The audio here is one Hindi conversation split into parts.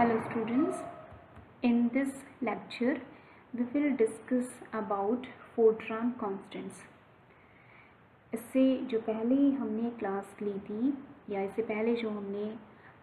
Hello students, in this lecture we will discuss about Fortran constants. इससे जो पहले हमने क्लास ली थी या इससे पहले जो हमने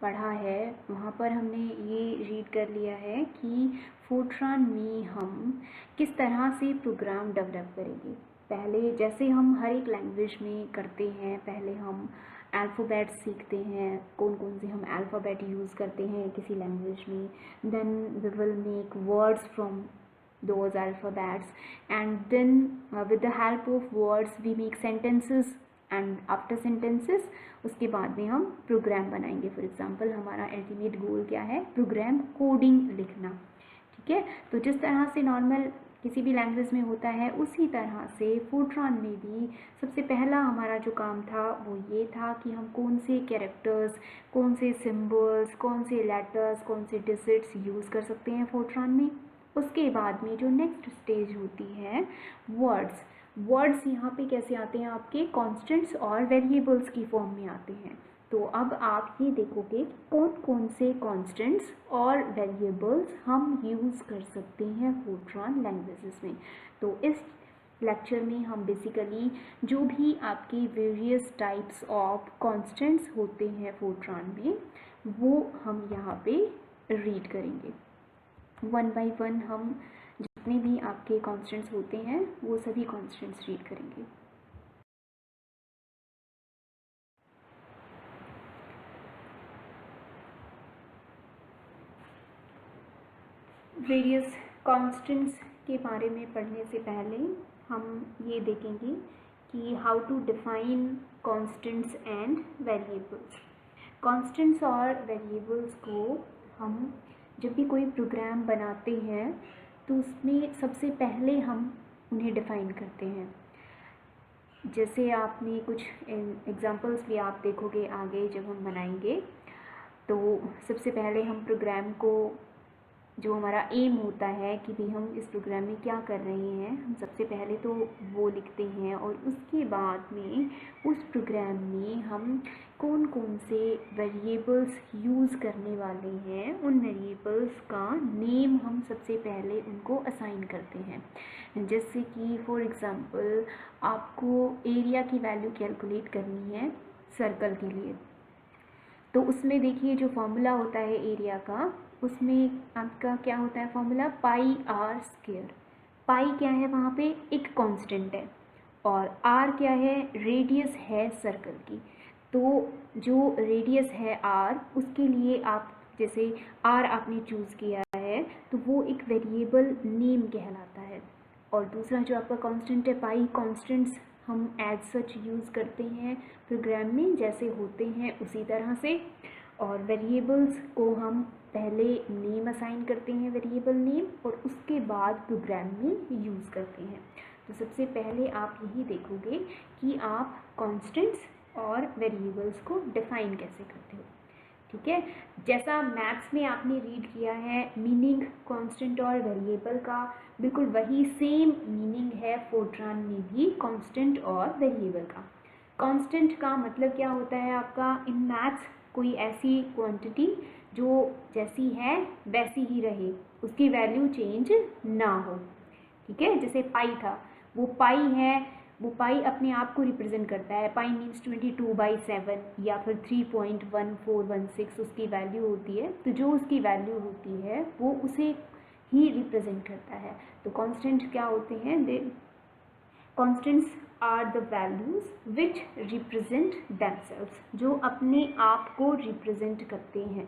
पढ़ा है वहाँ पर हमने ये रीड कर लिया है कि फोर्ट्रान में हम किस तरह से प्रोग्राम डेवलप करेंगे। पहले जैसे हम हर एक लैंग्वेज में करते हैं, पहले हम अल्फ़ाबेट सीखते हैं, कौन कौन से हम अल्फ़ाबेट यूज़ करते हैं किसी लैंग्वेज में, then we will make words from those alphabets, and then with the help of words we make sentences, and after sentences उसके बाद में हम प्रोग्राम बनाएंगे। फॉर एग्जांपल हमारा अल्टीमेट गोल क्या है, प्रोग्राम कोडिंग लिखना। ठीक है, तो जिस तरह से नॉर्मल किसी भी लैंग्वेज में होता है उसी तरह से फोर्ट्रान में भी सबसे पहला हमारा जो काम था वो ये था कि हम कौन से कैरेक्टर्स, कौन से सिम्बल्स, कौन से लेटर्स, कौन से डिजिट्स यूज़ कर सकते हैं फोर्ट्रान में। उसके बाद में जो नेक्स्ट स्टेज होती है वर्ड्स यहाँ पे कैसे आते हैं, आपके कॉन्स्टेंट्स और वेरिएबल्स की फॉर्म में आते हैं। तो अब आप ये देखोगे कौन कौन से कॉन्स्टेंट्स और वेरिएबल्स हम यूज़ कर सकते हैं फोर्ट्रान लैंग्वेजेस में। तो इस लेक्चर में हम बेसिकली जो भी आपके वेरियस टाइप्स ऑफ कॉन्स्टेंट्स होते हैं फोर्ट्रान में वो हम यहाँ पे रीड करेंगे। वन बाय वन हम जितने भी आपके कॉन्स्टेंट्स होते हैं वो सभी कॉन्स्टेंट्स रीड करेंगे। वेरियस कॉन्स्टेंट्स के बारे में पढ़ने से पहले हम ये देखेंगे कि how to define constants and variables. Constants और वेरिएबल्स को हम जब भी कोई प्रोग्राम बनाते हैं तो उसमें सबसे पहले हम उन्हें डिफ़ाइन करते हैं। जैसे आपने कुछ एग्जांपल्स भी आप देखोगे आगे जब हम बनाएंगे, तो सबसे पहले हम प्रोग्राम को, जो हमारा एम होता है कि भी हम इस प्रोग्राम में क्या कर रहे हैं, हम सबसे पहले तो वो लिखते हैं और उसके बाद में उस प्रोग्राम में हम कौन कौन से वेरिएबल्स यूज़ करने वाले हैं उन वेरिएबल्स का नेम हम सबसे पहले उनको असाइन करते हैं। जैसे कि फॉर एग्ज़ाम्पल आपको एरिया की वैल्यू कैलकुलेट करनी है सर्कल के लिए, तो उसमें देखिए जो फॉर्मूला होता है एरिया का, उसमें आपका क्या होता है फॉर्मूला, पाई आर स्क्वायर। पाई क्या है, वहाँ पे एक कांस्टेंट है, और आर क्या है, रेडियस है सर्कल की। तो जो रेडियस है आर, उसके लिए आप जैसे आर आपने चूज़ किया है तो वो एक वेरिएबल नेम कहलाता है। और दूसरा जो आपका कांस्टेंट है पाई, कांस्टेंट्स हम एज सच यूज़ करते हैं प्रोग्राम में जैसे होते हैं उसी तरह से। और वेरिएबल्स को हम पहले नेम असाइन करते हैं, वेरिएबल नेम, और उसके बाद प्रोग्राम में यूज़ करते हैं। तो सबसे पहले आप यही देखोगे कि आप कॉन्स्टेंट्स और वेरिएबल्स को डिफ़ाइन कैसे करते हो। ठीक है, जैसा मैथ्स में आपने रीड किया है मीनिंग कांस्टेंट और वेरिएबल का, बिल्कुल वही सेम मीनिंग है फोर्ट्रान में भी कांस्टेंट और वेरिएबल का। कांस्टेंट का मतलब क्या होता है आपका इन मैथ्स, कोई ऐसी क्वांटिटी जो जैसी है वैसी ही रहे, उसकी वैल्यू चेंज ना हो। ठीक है, जैसे पाई था, वो पाई है, वो पाई अपने आप को रिप्रेजेंट करता है। पाई मीन्स 22/7 या फिर 3.1416 उसकी वैल्यू होती है। तो जो उसकी वैल्यू होती है वो उसे ही रिप्रेजेंट करता है। तो कांस्टेंट क्या होते हैं, they constants are the values which represent themselves, जो अपने आप को रिप्रेजेंट करते हैं।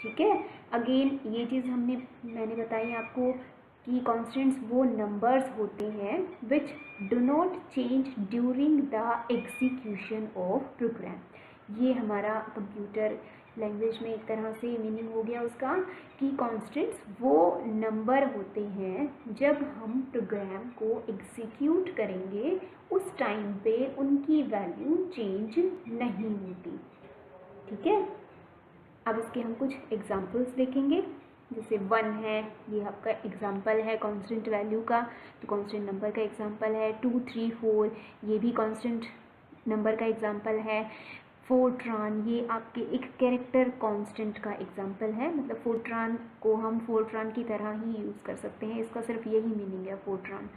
ठीक है, अगेन ये चीज़ मैंने बताई आपको कि कांस्टेंट्स वो नंबर्स होते हैं which do not change during the execution of program. ये हमारा कंप्यूटर लैंग्वेज में एक तरह से मीनिंग हो गया उसका कि कांस्टेंट्स वो नंबर होते हैं जब हम प्रोग्राम को एग्जीक्यूट करेंगे उस टाइम पे उनकी वैल्यू चेंज नहीं होती। ठीक है, अब इसके हम कुछ एग्जांपल्स देखेंगे। जैसे 1 है, ये आपका एग्जांपल है कांस्टेंट वैल्यू का, तो कांस्टेंट नंबर का एग्जांपल है। 2, 3, 4 ये भी कांस्टेंट नंबर का एग्जांपल है। फोर्ट्रान, ये आपके एक कैरेक्टर कांस्टेंट का एग्जांपल है, मतलब फोर्ट्रान को हम फोर्ट्रान की तरह ही यूज़ कर सकते हैं, इसका सिर्फ यही मीनिंग है फोर्ट्रान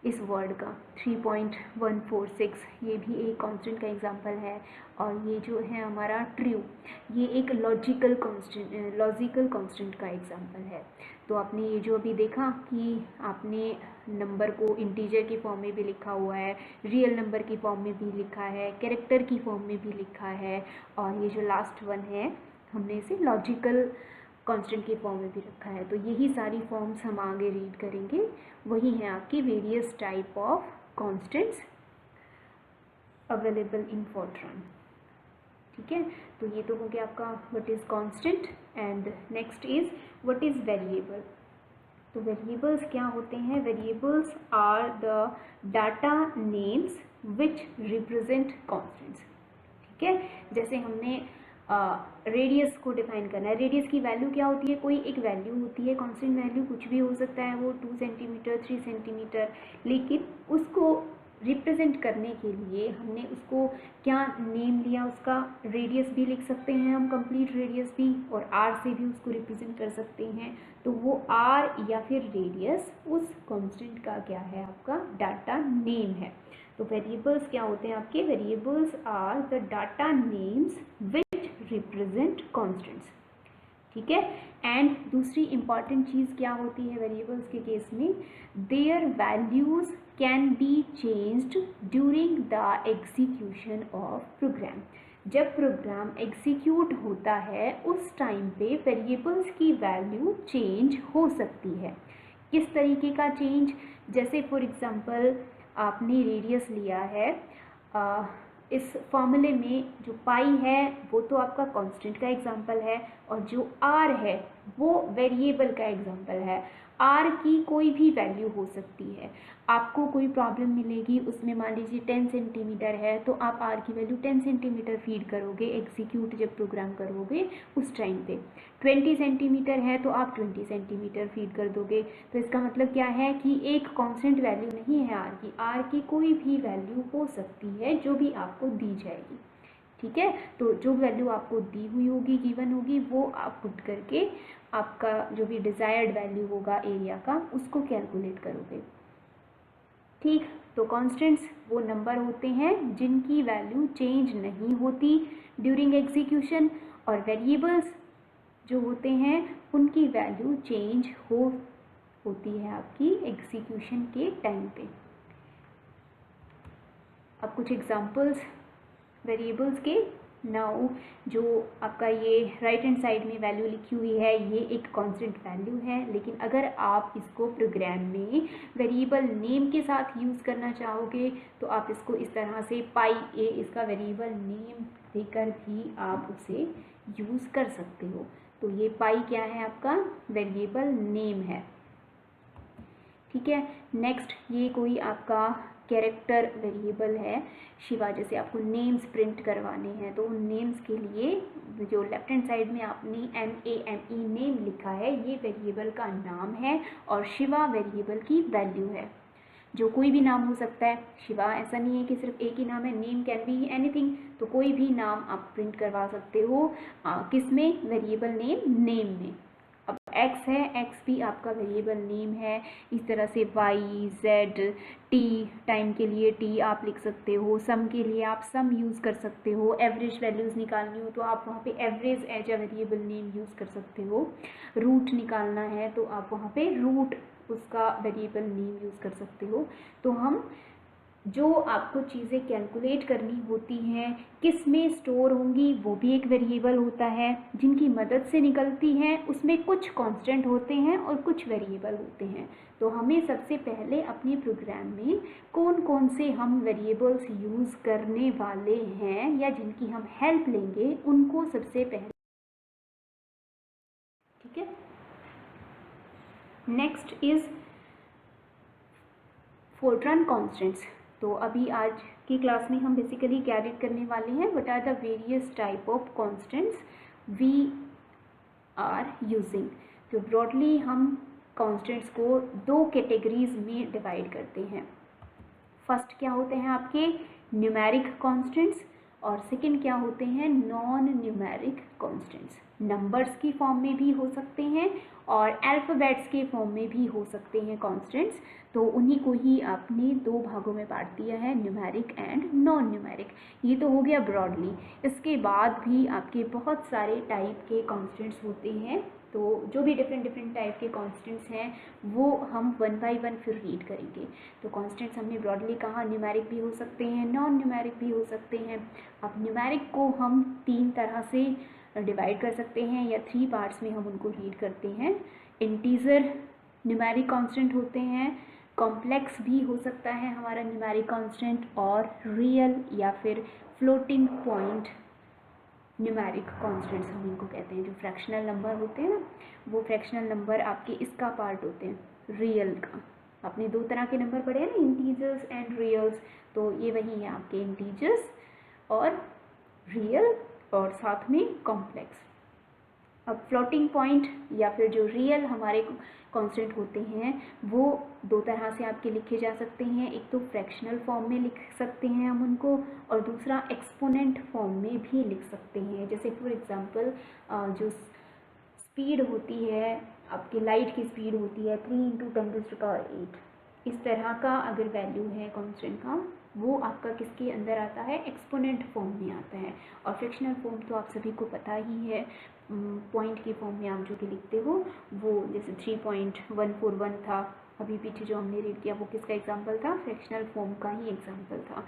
इस वर्ड का। 3.146 ये भी एक कांस्टेंट का एग्जांपल है। और ये जो है हमारा ट्रू, ये एक लॉजिकल कांस्टेंट का एग्जांपल है। तो आपने ये जो अभी देखा कि आपने नंबर को इंटीजर की फॉर्म में भी लिखा हुआ है, रियल नंबर की फॉर्म में भी लिखा है, कैरेक्टर की फॉर्म में भी लिखा है, और ये जो लास्ट वन है हमने इसे लॉजिकल कांस्टेंट की फॉर्म में भी रखा है। तो यही सारी फॉर्म्स हम आगे रीड करेंगे, वही हैं आपकी various type of constants available in Fortran. ठीक है, तो ये तो हो गया आपका what is constant. And next is what is variable. तो वेरिएबल्स क्या होते हैं? Variables are the data names which represent constants. ठीक है, जैसे हमने रेडियस को डिफाइन करना है, रेडियस की वैल्यू क्या होती है? कोई एक वैल्यू होती है, कांस्टेंट वैल्यू, कुछ भी हो सकता है वो 2 सेंटीमीटर 3 सेंटीमीटर, लेकिन उसको रिप्रेजेंट करने के लिए हमने उसको क्या नेम लिया? उसका रेडियस भी लिख सकते हैं हम, कंप्लीट रेडियस भी, और आर से भी उसको रिप्रेजेंट कर सकते हैं। तो वो आर या फिर रेडियस उस कांस्टेंट का क्या है? आपका डाटा नेम है। तो वेरिएबल्स क्या होते हैं आपके? Variables are the data names which represent constants. ठीक है, एंड दूसरी इंपॉर्टेंट चीज़ क्या होती है वेरिएबल्स के केस में? Their values can be changed during the execution of program. जब प्रोग्राम एग्जीक्यूट होता है उस टाइम पे वेरिएबल्स की वैल्यू चेंज हो सकती है। किस तरीके का चेंज? जैसे फॉर एग्जांपल आपने रेडियस लिया है, इस फॉर्मूले में जो पाई है वो तो आपका कांस्टेंट का एग्जांपल है, और जो आर है वो वेरिएबल का एग्जांपल है। आर की कोई भी वैल्यू हो सकती है, आपको कोई प्रॉब्लम मिलेगी उसमें, मान लीजिए 10 सेंटीमीटर है तो आप आर की वैल्यू 10 सेंटीमीटर फीड करोगे एग्जीक्यूट जब प्रोग्राम करोगे उस टाइम पे। 20 सेंटीमीटर है तो आप 20 सेंटीमीटर फीड कर दोगे। तो इसका मतलब क्या है कि एक कांस्टेंट वैल्यू नहीं है आर की कोई भी वैल्यू हो सकती है जो भी आपको दी जाएगी। ठीक है, तो जो वैल्यू आपको दी हुई होगी, गिवन होगी, वो आप पुट करके आपका जो भी डिज़ायर्ड वैल्यू होगा एरिया का उसको कैलकुलेट करोगे। ठीक, तो कांस्टेंट्स वो नंबर होते हैं जिनकी वैल्यू चेंज नहीं होती ड्यूरिंग एग्जीक्यूशन, और वेरिएबल्स जो होते हैं उनकी वैल्यू चेंज होती है आपकी एग्जीक्यूशन के टाइम पे। अब कुछ एग्जांपल्स वेरिएबल्स के। नाउ जो आपका ये राइट हैंड साइड में वैल्यू लिखी हुई है ये एक कांस्टेंट वैल्यू है, लेकिन अगर आप इसको प्रोग्राम में वेरिएबल नेम के साथ यूज़ करना चाहोगे तो आप इसको इस तरह से पाई ए इसका वेरिएबल नेम देकर भी आप उसे यूज़ कर सकते हो। तो ये पाई क्या है? आपका वेरिएबल नेम है। ठीक है, नेक्स्ट ये कोई आपका कैरेक्टर वेरिएबल है। शिवा, जैसे आपको नेम्स प्रिंट करवाने हैं तो उन नेम्स के लिए जो लेफ्ट हैंड साइड में आपने NAME नेम लिखा है ये वेरिएबल का नाम है, और शिवा वेरिएबल की वैल्यू है। जो कोई भी नाम हो सकता है, शिवा ऐसा नहीं है कि सिर्फ एक ही नाम है, नेम कैन बी एनीथिंग, तो कोई भी नाम आप प्रिंट करवा सकते हो। किस में? वेरिएबल नेम में। अब x है, x भी आपका वेरिएबल नेम है। इस तरह से y, z, t, टाइम के लिए t आप लिख सकते हो, सम के लिए आप सम यूज़ कर सकते हो, एवरेज वैल्यूज़ निकालनी हो तो आप वहाँ पे average as a variable name use कर सकते हो, रूट निकालना है तो आप वहाँ पे रूट उसका वेरिएबल नेम यूज़ कर सकते हो। तो हम जो आपको चीज़ें कैलकुलेट करनी होती हैं किस में स्टोर होंगी वो भी एक वेरिएबल होता है, जिनकी मदद से निकलती हैं उसमें कुछ कांस्टेंट होते हैं और कुछ वेरिएबल होते हैं। तो हमें सबसे पहले अपने प्रोग्राम में कौन कौन से हम वेरिएबल्स यूज़ करने वाले हैं या जिनकी हम हेल्प लेंगे उनको सबसे पहले। ठीक है, नेक्स्ट इज़ फोर्ट्रान कांस्टेंट्स। तो अभी आज की क्लास में हम बेसिकली क्या रीड करने वाले हैं? What are the various type of constants we are using. तो ब्रॉडली हम कांस्टेंट्स को 2 कैटेगरीज में डिवाइड करते हैं। फर्स्ट क्या होते हैं आपके? न्यूमेरिक कांस्टेंट्स, और सेकंड क्या होते हैं, नॉन न्यूमेरिक कॉन्स्टेंट्स। नंबर्स की फॉर्म में भी हो सकते हैं और अल्फ़ाबेट्स के फॉर्म में भी हो सकते हैं कॉन्स्टेंट्स। तो उन्हीं को ही आपने दो भागों में बांट दिया है, न्यूमेरिक एंड नॉन न्यूमेरिक। ये तो हो गया ब्रॉडली। इसके बाद भी आपके बहुत सारे टाइप के कॉन्स्टेंट्स होते हैं, तो जो भी डिफरेंट टाइप के कॉन्स्टेंट्स हैं वो हम वन बाय वन फिर रीड करेंगे। तो कॉन्स्टेंट्स हमने ब्रॉडली कहा, न्यूमेरिक भी हो सकते हैं, नॉन न्यूमेरिक भी हो सकते हैं। अब न्यूमेरिक को हम तीन तरह से डिवाइड कर सकते हैं या थ्री पार्ट्स में हम उनको रीड करते हैं। इंटीजर न्यूमेरिक कांस्टेंट होते हैं, कॉम्प्लेक्स भी हो सकता है हमारा न्यूमेरिक कांस्टेंट, और रियल या फिर फ्लोटिंग पॉइंट न्यूमेरिक कांस्टेंट्स हम इनको कहते हैं। जो फ्रैक्शनल नंबर होते हैं ना, वो फ्रैक्शनल नंबर आपके इसका पार्ट होते हैं, रियल का। आपने दो तरह के नंबर पढ़े हैं ना, इंटीजर्स एंड रियल्स, तो ये वही है आपके इंटीजर्स और रियल और साथ में कॉम्प्लेक्स। अब फ्लोटिंग पॉइंट या फिर जो रियल हमारे कांस्टेंट होते हैं वो दो तरह से आपके लिखे जा सकते हैं। एक तो फ्रैक्शनल फॉर्म में लिख सकते हैं हम उनको, और दूसरा एक्सपोनेंट फॉर्म में भी लिख सकते हैं। जैसे फॉर एग्जांपल जो स्पीड होती है आपकी, लाइट की स्पीड होती है 3 × 10⁸, इस तरह का अगर वैल्यू है कांस्टेंट का, वो आपका किसके अंदर आता है, एक्सपोनेंट फॉर्म में आता है। और फ्रैक्शनल फॉर्म तो आप सभी को पता ही है, पॉइंट की फॉर्म में आप जो भी लिखते हो वो, जैसे 3.141 था अभी पीछे जो हमने रीड किया, वो किसका एग्जांपल था, फ्रैक्शनल फॉर्म का ही एग्जांपल था।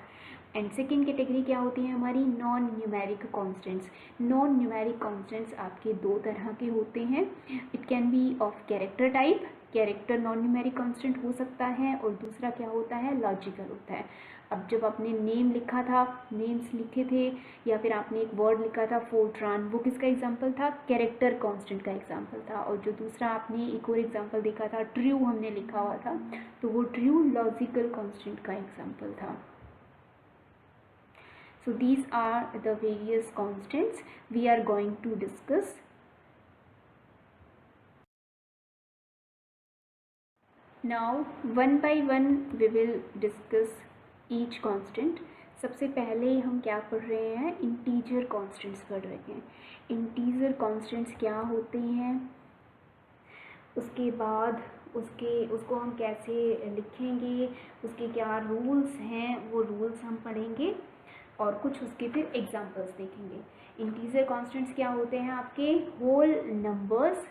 एंड सेकेंड कैटेगरी क्या होती है हमारी, non numeric constants. Non numeric constants आपके दो तरह के होते हैं। It can be of character type, character non numeric constant हो सकता है, और दूसरा क्या होता है, लॉजिकल होता है। अब जब आपने नेम लिखा था, नेम्स लिखे थे, या फिर आपने एक वर्ड लिखा था फोर्ट्रान, वो किसका एग्जांपल था, कैरेक्टर कांस्टेंट का एग्जांपल था। और जो दूसरा आपने एक और एग्जांपल देखा था, ट्रू हमने लिखा हुआ था, तो वो ट्रू लॉजिकल कांस्टेंट का एग्जांपल था। So these are the various constants we are going to discuss. Now one by one we will discuss each constant. सबसे पहले हम क्या पढ़ रहे हैं, इंटीजर कॉन्स्टेंट्स पढ़ रहे हैं। इंटीजर कॉन्स्टेंट्स क्या होते हैं, उसके बाद उसको हम कैसे लिखेंगे, उसके क्या रूल्स हैं, वो रूल्स हम पढ़ेंगे, और कुछ उसके फिर एग्जांपल्स देखेंगे। इंटीजर कॉन्स्टेंट्स क्या होते हैं, आपके whole numbers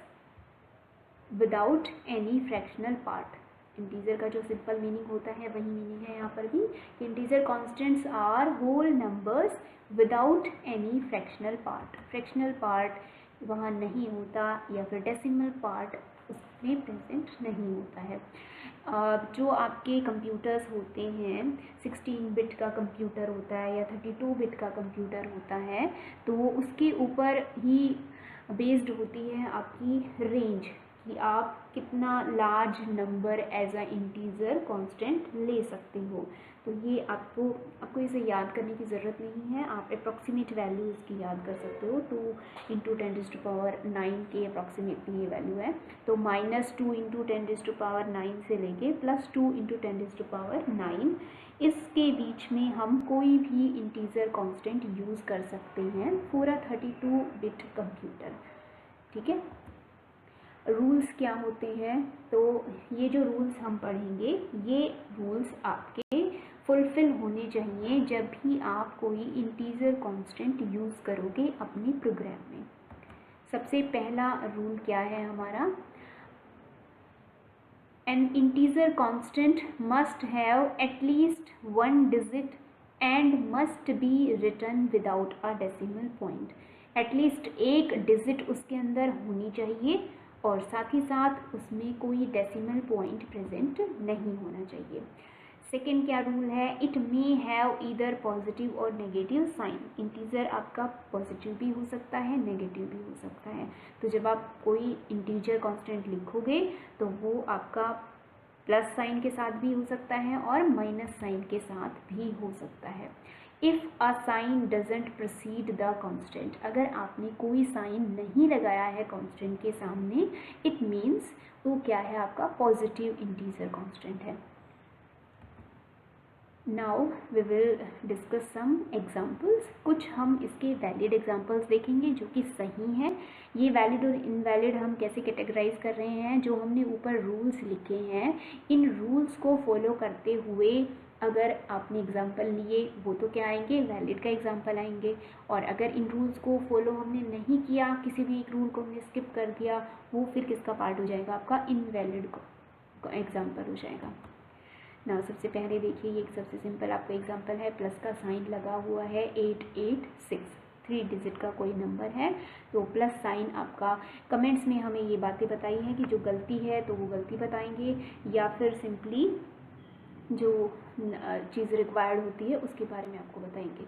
without any fractional part. Integer का जो सिंपल मीनिंग होता है वही मीनिंग है यहाँ पर भी। Integer constants are whole numbers without any fractional part. Fractional part वहाँ नहीं होता, या फिर डेसिमल पार्ट उसमें प्रेजेंट नहीं होता है। जो आपके कंप्यूटर्स होते हैं, 16 बिट का कंप्यूटर होता है या 32 बिट का कंप्यूटर होता है, तो उसके ऊपर ही बेस्ड होती है आपकी रेंज, कि आप कितना large number as a integer constant ले सकते हो। तो ये आपको इसे याद करने की ज़रूरत नहीं है, आप अप्रॉक्सीमेट वैल्यू इसकी याद कर सकते हो। 2 × 10⁹ के अप्रॉक्सीमेटली ये वैल्यू है। तो -2 × 10⁹ से लेके +2 × 10⁹, इसके बीच में हम कोई भी इंटीजर कांस्टेंट यूज़ कर सकते हैं फॉर अ 32 बिट कंप्यूटर। ठीक है, रूल्स क्या होते हैं, तो ये जो रूल्स हम पढ़ेंगे, ये रूल्स आपके फुलफिल होने चाहिए जब भी आप कोई इंटीजर कांस्टेंट यूज़ करोगे अपने प्रोग्राम में। सबसे पहला रूल क्या है हमारा, an integer constant must have at least 1 digit and must be written without a decimal point. At least एक डिजिट उसके अंदर होनी चाहिए, और साथ ही साथ उसमें कोई डेसिमल पॉइंट प्रेजेंट नहीं होना चाहिए। सेकेंड क्या रूल है, it may have either positive और नेगेटिव साइन। इंटीजर आपका पॉजिटिव भी हो सकता है, नेगेटिव भी हो सकता है। तो जब आप कोई इंटीजर कांस्टेंट लिखोगे तो वो आपका प्लस साइन के साथ भी हो सकता है और माइनस साइन के साथ भी हो सकता है। If a sign doesn't proceed the constant, अगर आपने कोई साइन नहीं लगाया है कांस्टेंट के सामने, इट मीन्स वो क्या है, आपका पॉजिटिव इंटीजर कांस्टेंट है। Now we will discuss some examples. कुछ हम इसके वैलिड एग्जाम्पल्स देखेंगे जो कि सही हैं। ये वैलिड और इनवैलिड हम कैसे कैटेगराइज कर रहे हैं, जो हमने ऊपर रूल्स लिखे हैं, इन रूल्स को फॉलो करते हुए अगर आपने एग्जाम्पल लिए वो तो क्या आएंगे, वैलिड का एग्जाम्पल आएंगे। और अगर इन रूल्स को फॉलो हमने नहीं किया, किसी भी एक रूल को हमने स्किप कर दिया, वो फिर किसका पार्ट हो जाएगा, आपका इनवैलिड का एग्जाम्पल हो जाएगा ना। सबसे पहले देखिए, ये एक सबसे सिंपल आपका एग्जाम्पल है, प्लस का साइन लगा हुआ है 886, 3 डिजिट का कोई नंबर है, तो प्लस साइन आपका कमेंट्स में हमें ये बातें बताई हैं कि जो गलती है तो वो गलती बताएंगे, या फिर सिंपली जो चीज़ रिक्वायर्ड होती है उसके बारे में आपको बताएंगे।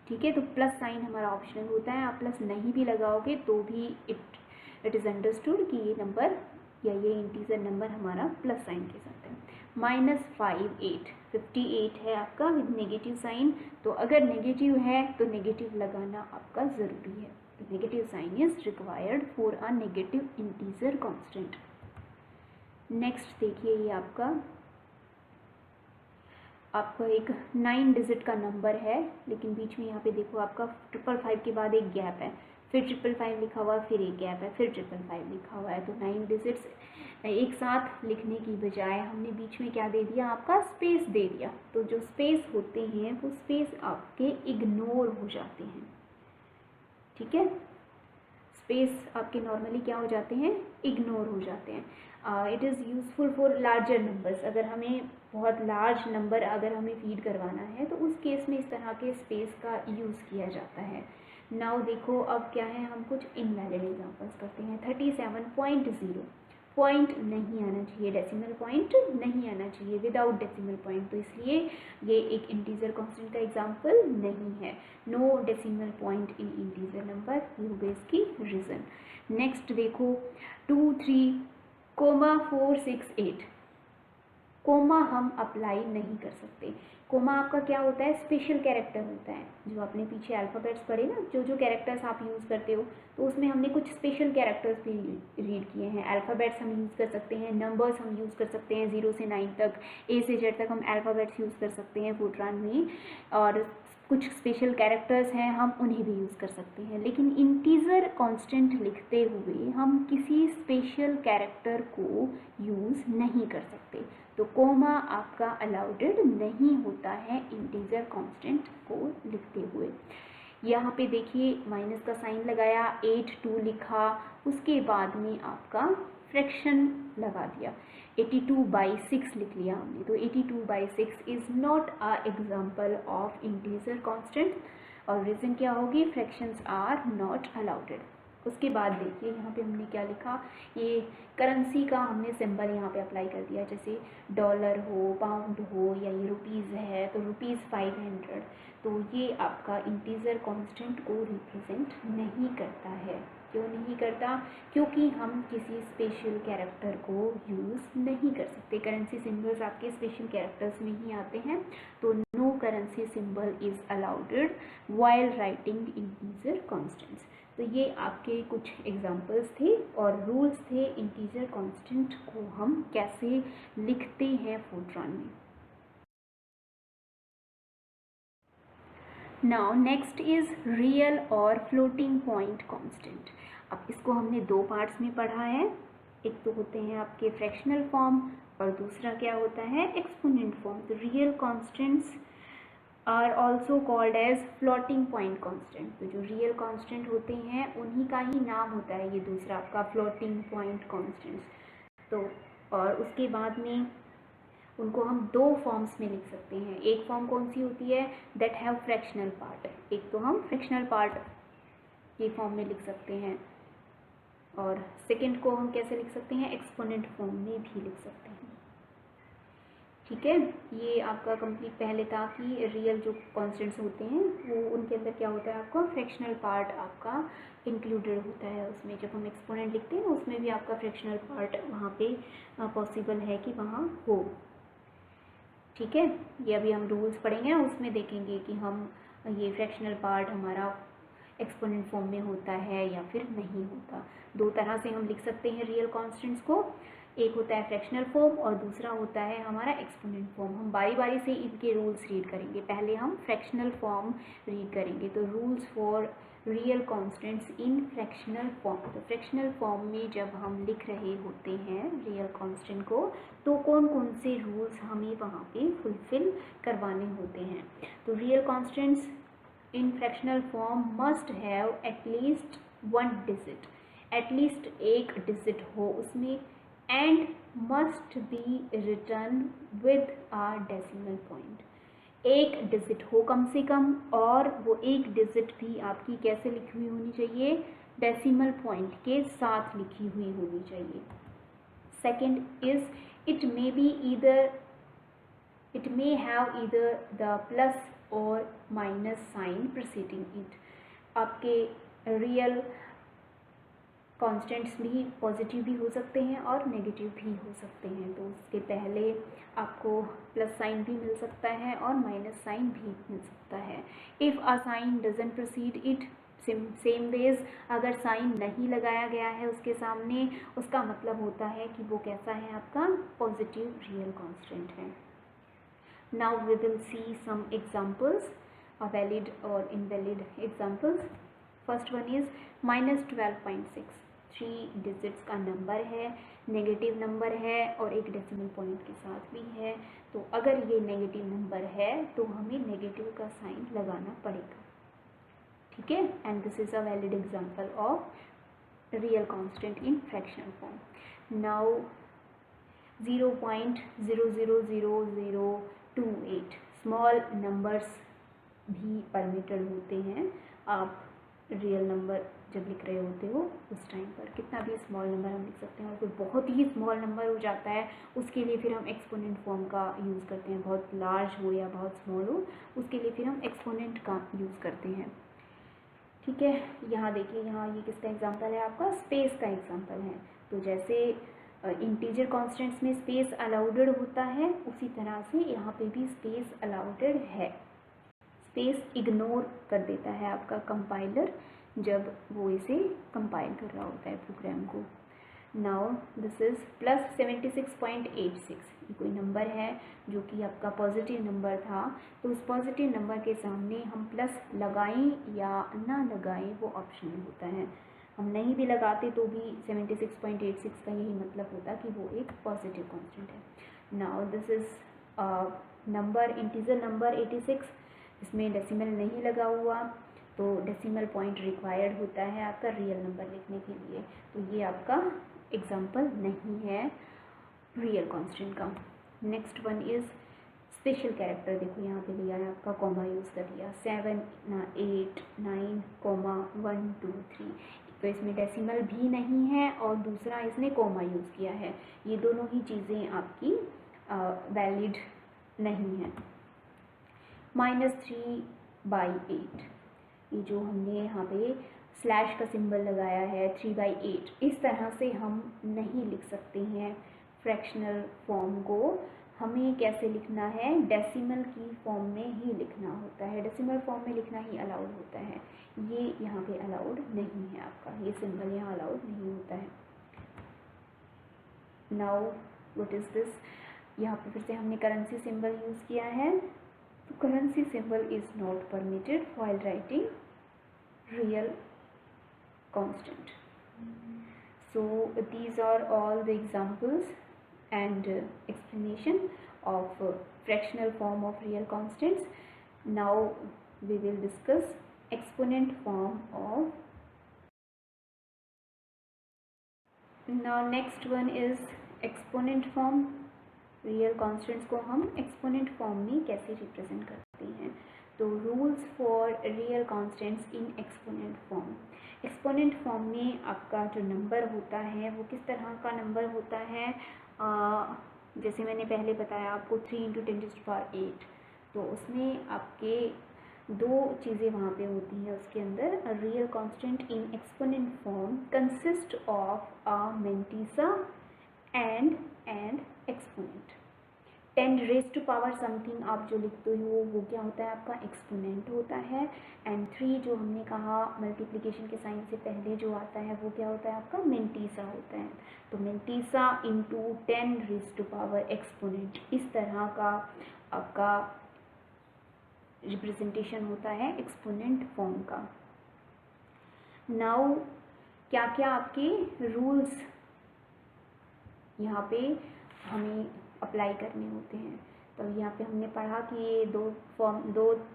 ठीक है, तो प्लस साइन हमारा ऑप्शनल होता है, आप प्लस नहीं भी लगाओगे तो भी इट इज़ अंडरस्टूड कि ये नंबर या ये इंटीजर नंबर हमारा प्लस साइन के साथ है। -58, 58 है आपका विद नेगेटिव साइन, तो अगर नेगेटिव है तो नेगेटिव लगाना आपका ज़रूरी है, तो negative sign is required for a negative integer constant. Next देखिए, ये आपका एक 9 डिजिट का नंबर है, लेकिन बीच में यहाँ पे देखो आपका 555 के बाद एक गैप है, फिर 555 लिखा हुआ है, फिर एक गैप है, फिर 555 लिखा हुआ है, तो 9 डिजिट्स एक साथ लिखने की बजाय हमने बीच में क्या दे दिया, आपका स्पेस दे दिया। तो जो स्पेस होते हैं वो स्पेस आपके इग्नोर हो जाते हैं। ठीक है, स्पेस आपके नॉर्मली क्या हो जाते हैं, इग्नोर हो जाते हैं। It is useful for larger numbers, अगर हमें बहुत लार्ज नंबर अगर हमें फीड करवाना है तो उस केस में इस तरह के स्पेस का यूज़ किया जाता है। नाउ देखो, अब क्या है, हम कुछ इनवैलिड एग्जांपल्स करते हैं। 37.0 पॉइंट नहीं आना चाहिए, डेसिमल पॉइंट नहीं आना चाहिए, विदाउट डेसिमल पॉइंट, तो इसलिए ये एक इंटीजर कांस्टेंट का एग्जांपल नहीं है। No decimal point in integer number, ये हो गई इसकी रीज़न। नेक्स्ट देखो, 23,468, कोमा हम अप्लाई नहीं कर सकते। कोमा आपका क्या होता है, स्पेशल कैरेक्टर होता है। जो आपने पीछे अल्फ़ाबेट्स पढ़े ना, जो कैरेक्टर्स आप यूज़ करते हो, तो उसमें हमने कुछ स्पेशल कैरेक्टर्स भी रीड किए हैं। अल्फ़ाबेट्स हम यूज़ कर सकते हैं, नंबर्स हम यूज़ कर सकते हैं, 0 से 9 तक, A से Z तक हम अल्फ़ाबेट्स यूज़ कर सकते हैं फोर्ट्रान में, और कुछ स्पेशल कैरेक्टर्स हैं हम उन्हें भी यूज़ कर सकते हैं। लेकिन इंटीजर कांस्टेंट लिखते हुए हम किसी स्पेशल कैरेक्टर को यूज़ नहीं कर सकते, तो कोमा आपका अलाउडेड नहीं होता है इंटीजर कांस्टेंट को लिखते हुए। यहाँ पे देखिए, माइनस का साइन लगाया, 82 लिखा, उसके बाद में आपका फ्रैक्शन लगा दिया, 82/6 लिख लिया हमने, तो 82/6 is not a example of integer constant, और रीज़न क्या होगी, फ्रैक्शंस आर नॉट अलाउडेड। उसके बाद देखिए, यहाँ पे हमने क्या लिखा, ये करेंसी का हमने सिंबल यहाँ पे अप्लाई कर दिया, जैसे डॉलर हो, पाउंड हो, या ये रुपीज़ है, तो ₹500, तो ये आपका इंटीजर कांस्टेंट को रिप्रेजेंट नहीं करता है। क्यों नहीं करता, क्योंकि हम किसी स्पेशल कैरेक्टर को यूज़ नहीं कर सकते। करेंसी सिंबल्स आपके स्पेशल कैरेक्टर्स में ही आते हैं, तो no currency symbol is allowed while writing integer constants. तो ये आपके कुछ एग्जांपल्स थे और रूल्स थे इंटीजर कांस्टेंट को हम कैसे लिखते हैं फोर्ट्रान में। नाउ नेक्स्ट इज़ रियल और फ्लोटिंग पॉइंट कांस्टेंट। अब इसको हमने दो पार्ट्स में पढ़ा है, एक तो होते हैं आपके फ्रैक्शनल फॉर्म और दूसरा क्या होता है, एक्सपोनेंट फॉर्म। तो real constants are also called as floating point constant. तो जो रियल कांस्टेंट होते हैं उन्हीं का ही नाम होता है ये दूसरा आपका फ्लोटिंग पॉइंट कांस्टेंट्स। तो और उसके बाद में उनको हम दो फॉर्म्स में लिख सकते हैं। एक फॉर्म कौन सी होती है, दैट हैव फ्रैक्शनल पार्ट, एक तो हम फ्रैक्शनल पार्ट के फॉर्म में लिख सकते हैं, और सेकंड को हम कैसे लिख सकते हैं, एक्सपोनेंट फॉर्म में भी लिख सकते हैं। ठीक है, ये आपका कंप्लीट पहले था कि रियल जो कॉन्स्टेंट्स होते हैं वो उनके अंदर क्या होता है, आपका फ्रैक्शनल पार्ट आपका इंक्लूडेड होता है उसमें। जब हम एक्सपोनेंट लिखते हैं उसमें भी आपका फ्रैक्शनल पार्ट वहाँ पे पॉसिबल है कि वहाँ हो। ठीक है, ये अभी हम रूल्स पढ़ेंगे उसमें देखेंगे कि हम ये फ्रैक्शनल पार्ट हमारा एक्सपोनेंट फॉर्म में होता है या फिर नहीं होता। दो तरह से हम लिख सकते हैं रियल कांस्टेंट्स को, एक होता है फ्रैक्शनल फॉर्म और दूसरा होता है हमारा एक्सपोनेंट फॉर्म। हम बारी बारी से इनके रूल्स रीड करेंगे। पहले हम फ्रैक्शनल फॉर्म रीड करेंगे। तो rules for real constants in fractional form. तो फ्रैक्शनल फॉर्म में जब हम लिख रहे होते हैं रियल कांस्टेंट को, तो कौन कौन से रूल्स हमें वहाँ पे फुलफिल करवाने होते हैं। तो real constants in fractional form must have at least 1 digit, at least एक डिजिट हो उसमें, and must B return with a decimal point. एक डिजिट हो कम से कम, और वो एक डिजिट भी आपकी कैसे लिखी हुई होनी चाहिए, डेसिमल पॉइंट के साथ लिखी हुई होनी चाहिए। Second is it may have either the plus or minus sign preceding it। आपके रियल कॉन्स्टेंट्स भी पॉजिटिव भी हो सकते हैं और नेगेटिव भी हो सकते हैं। तो उसके पहले आपको प्लस साइन भी मिल सकता है और माइनस साइन भी मिल सकता है। If a sign doesn't proceed it same ways, अगर साइन नहीं लगाया गया है उसके सामने, उसका मतलब होता है कि वो कैसा है, आपका पॉजिटिव रियल कांस्टेंट है। Now we will see some examples, valid और invalid examples. First one is -12.6, 3 digits का नंबर है, नेगेटिव नंबर है और एक डेसिमल पॉइंट के साथ भी है। तो अगर ये नेगेटिव नंबर है तो हमें नेगेटिव का साइन लगाना पड़ेगा, ठीक है। And this is a valid example of real constant in fractional form. Now 0.0000028 small numbers भी परमिटेड होते हैं। आप रियल नंबर जब लिख रहे होते हो उस टाइम पर कितना भी स्मॉल नंबर हम लिख सकते हैं, और कोई बहुत ही स्मॉल नंबर हो जाता है उसके लिए फिर हम एक्सपोनेंट फॉर्म का यूज़ करते हैं। बहुत लार्ज हो या बहुत स्मॉल हो उसके लिए फिर हम एक्सपोनेंट का यूज़ करते हैं, ठीक है। यहाँ देखिए, यहाँ ये किसका एग्जांपल है, आपका स्पेस का एग्जांपल है। तो जैसे इंटीजर कॉन्स्टेंट्स में स्पेस अलाउडेड होता है, उसी तरह से यहाँ पे भी स्पेस अलाउडेड है। स्पेस इग्नोर कर देता है आपका कंपाइलर जब वो इसे कंपाइल कर रहा होता है प्रोग्राम को। नाउ दिस इज +76.86, ये कोई नंबर है जो कि आपका पॉजिटिव नंबर था। तो उस पॉजिटिव नंबर के सामने हम प्लस लगाएं या ना लगाएं वो ऑप्शनल होता है। हम नहीं भी लगाते तो भी 76.86 का यही मतलब होता कि वो एक पॉजिटिव कांस्टेंट है। Now this is number, integer number 86, इसमें डेसिमल नहीं लगा हुआ, तो डेसिमल पॉइंट रिक्वायर्ड होता है आपका रियल नंबर लिखने के लिए। तो ये आपका एग्जाम्पल नहीं है रियल कांस्टेंट का। Next one is special character. देखो यहाँ पे लिया है आपका, कॉमा यूज़ कर लिया, 7, 8, 9, 1, 2, 3। तो इसमें डेसिमल भी नहीं है और दूसरा इसने कॉमा यूज़ किया है। ये दोनों ही चीज़ें आपकी वैलिड नहीं है। -3/8, ये जो हमने यहाँ पे स्लैश का सिंबल लगाया है, 3/8, इस तरह से हम नहीं लिख सकते हैं फ्रैक्शनल फॉर्म को। हमें कैसे लिखना है, डेसिमल की फॉर्म में ही लिखना होता है, डेसिमल फॉर्म में लिखना ही अलाउड होता है। ये यहाँ पे अलाउड नहीं है आपका, ये सिंबल यहाँ अलाउड नहीं होता है। नाउ व्हाट इज़ दिस, यहाँ पे फिर से हमने करेंसी सिंबल यूज़ किया है। तो currency symbol is not permitted while writing real constant. So these are all the examples and explanation of fractional form of real constants. Now we will discuss exponent form of. Now next one is exponent form. Real constants को हम एक्सपोनेंट फॉर्म में कैसे रिप्रेजेंट करते हैं। तो rules for real constants in exponent form. Exponent form में आपका जो नंबर होता है वो किस तरह का नंबर होता है, जैसे मैंने पहले बताया आपको 3 × 10⁸, तो उसमें आपके दो चीज़ें वहाँ पे होती हैं उसके अंदर। A real constant in exponent form consist of a mantissa and exponent. 10 raise to power something आप जो लिखते हो वो क्या होता है आपका एक्सपोनेंट होता है। एंड 3 जो हमने कहा मल्टीप्लिकेशन के साइन से पहले जो आता है वो क्या होता है आपका मेंटीसा होता है। तो mantissa into 10 raise to power exponent, इस तरह का आपका रिप्रेजेंटेशन होता है एक्सपोनेंट फॉर्म का। नाउ क्या क्या आपके रूल्स यहाँ पे हमें अप्लाई करने होते हैं। तो यहाँ पे हमने पढ़ा कि ये दो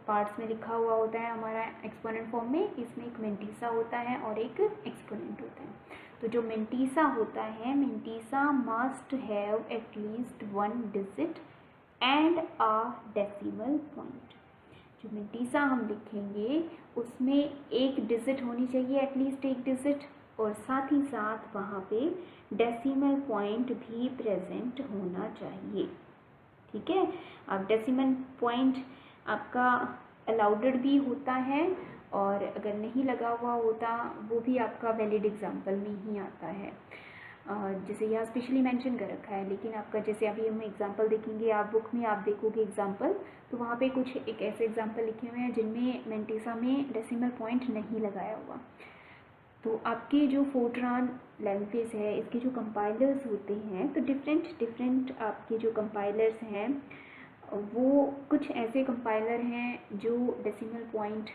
पार्ट्स में लिखा हुआ होता है हमारा एक्सपोनेंट फॉर्म में, इसमें एक मेंटीसा होता है और एक एक्सपोनेंट होता है। तो जो मेंटीसा होता है, mantissa must have at least 1 digit and a decimal point. जो मेंटीसा हम लिखेंगे उसमें एक डिजिट होनी चाहिए, एटलीस्ट एक डिजिट, और साथ ही साथ वहाँ पे डेसिमल पॉइंट भी प्रेजेंट होना चाहिए। ठीक है, अब डेसिमल पॉइंट आपका अलाउडेड भी होता है, और अगर नहीं लगा हुआ होता वो भी आपका वैलिड एग्जाम्पल में ही आता है। जैसे यहाँ स्पेशली मेंशन कर रखा है, लेकिन आपका जैसे अभी हम एग्जांपल देखेंगे, आप बुक में आप देखोगे एग्जांपल, तो वहाँ पे कुछ एक ऐसे एग्जांपल लिखे हुए हैं जिनमें मेंटीसा में डेसिमल पॉइंट नहीं लगाया हुआ। तो आपके जो फोर्ट्रान लैंग्वेज है, इसके जो कंपाइलर्स होते हैं, तो डिफरेंट आपके जो कंपाइलर्स हैं वो कुछ ऐसे कंपाइलर हैं जो डेसिमल पॉइंट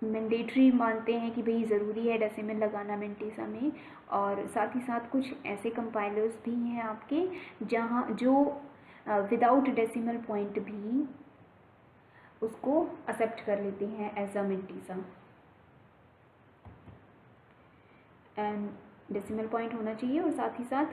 मैंडेटरी मानते हैं कि भाई ज़रूरी है डेसिमल लगाना मेंटीसा में, और साथ ही साथ कुछ ऐसे कंपाइलर्स भी हैं आपके जहाँ जो विदाउट डेसिमल पॉइंट भी उसको एक्सेप्ट कर लेते हैं as a mantissa. And decimal point होना चाहिए, और साथ ही साथ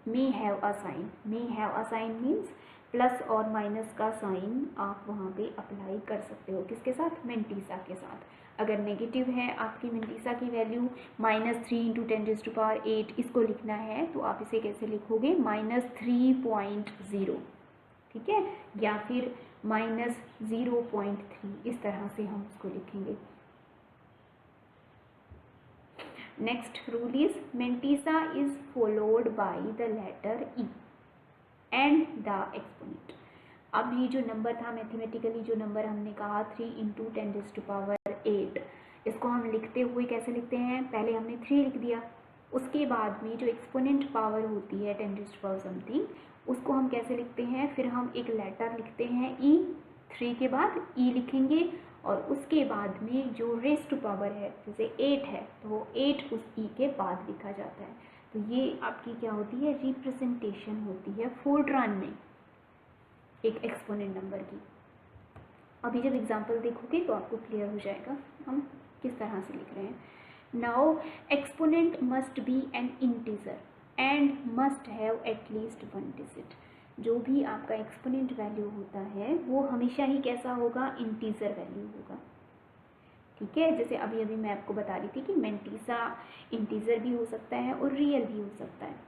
may have a sign. May have a sign means plus और माइनस का साइन आप वहाँ पे अप्लाई कर सकते हो, किसके साथ, मेंटीसा के साथ। अगर नेगेटिव है आपकी मेंटीसा की वैल्यू -3 इंटू 10⁸8, इसको लिखना है तो आप इसे कैसे लिखोगे, -3.0, ठीक है, या फिर -0.3, इस तरह से हम उसको लिखेंगे। Next rule is mantissa is followed by the letter E and the exponent. अब ये जो नंबर था मैथमेटिकली, जो नंबर हमने कहा 3 इंटू 10⁸8, इसको हम लिखते हुए कैसे लिखते हैं, पहले हमने 3 लिख दिया, उसके बाद में जो एक्सपोनेंट पावर होती है 10⁻⁻ समथिंग, उसको हम कैसे लिखते हैं, फिर हम एक लेटर लिखते हैं ई, 3 के बाद ई लिखेंगे, और उसके बाद में जो रेज़ टू पावर है, जैसे 8 है तो वो 8 उस ई के बाद लिखा जाता है। तो ये आपकी क्या होती है, रिप्रेजेंटेशन होती है फोर्ट्रान में एक एक्सपोनेंट नंबर की। अभी जब एग्जांपल देखोगे तो आपको क्लियर हो जाएगा हम किस तरह से लिख रहे हैं। Now exponent must be an integer and must have at least 1 digit. जो भी आपका एक्सपोनेंट वैल्यू होता है वो हमेशा ही कैसा होगा, इंटीजर वैल्यू होगा। ठीक है, जैसे अभी अभी मैं आपको बता रही थी कि मेंटीसा इंटीजर भी हो सकता है और रियल भी हो सकता है।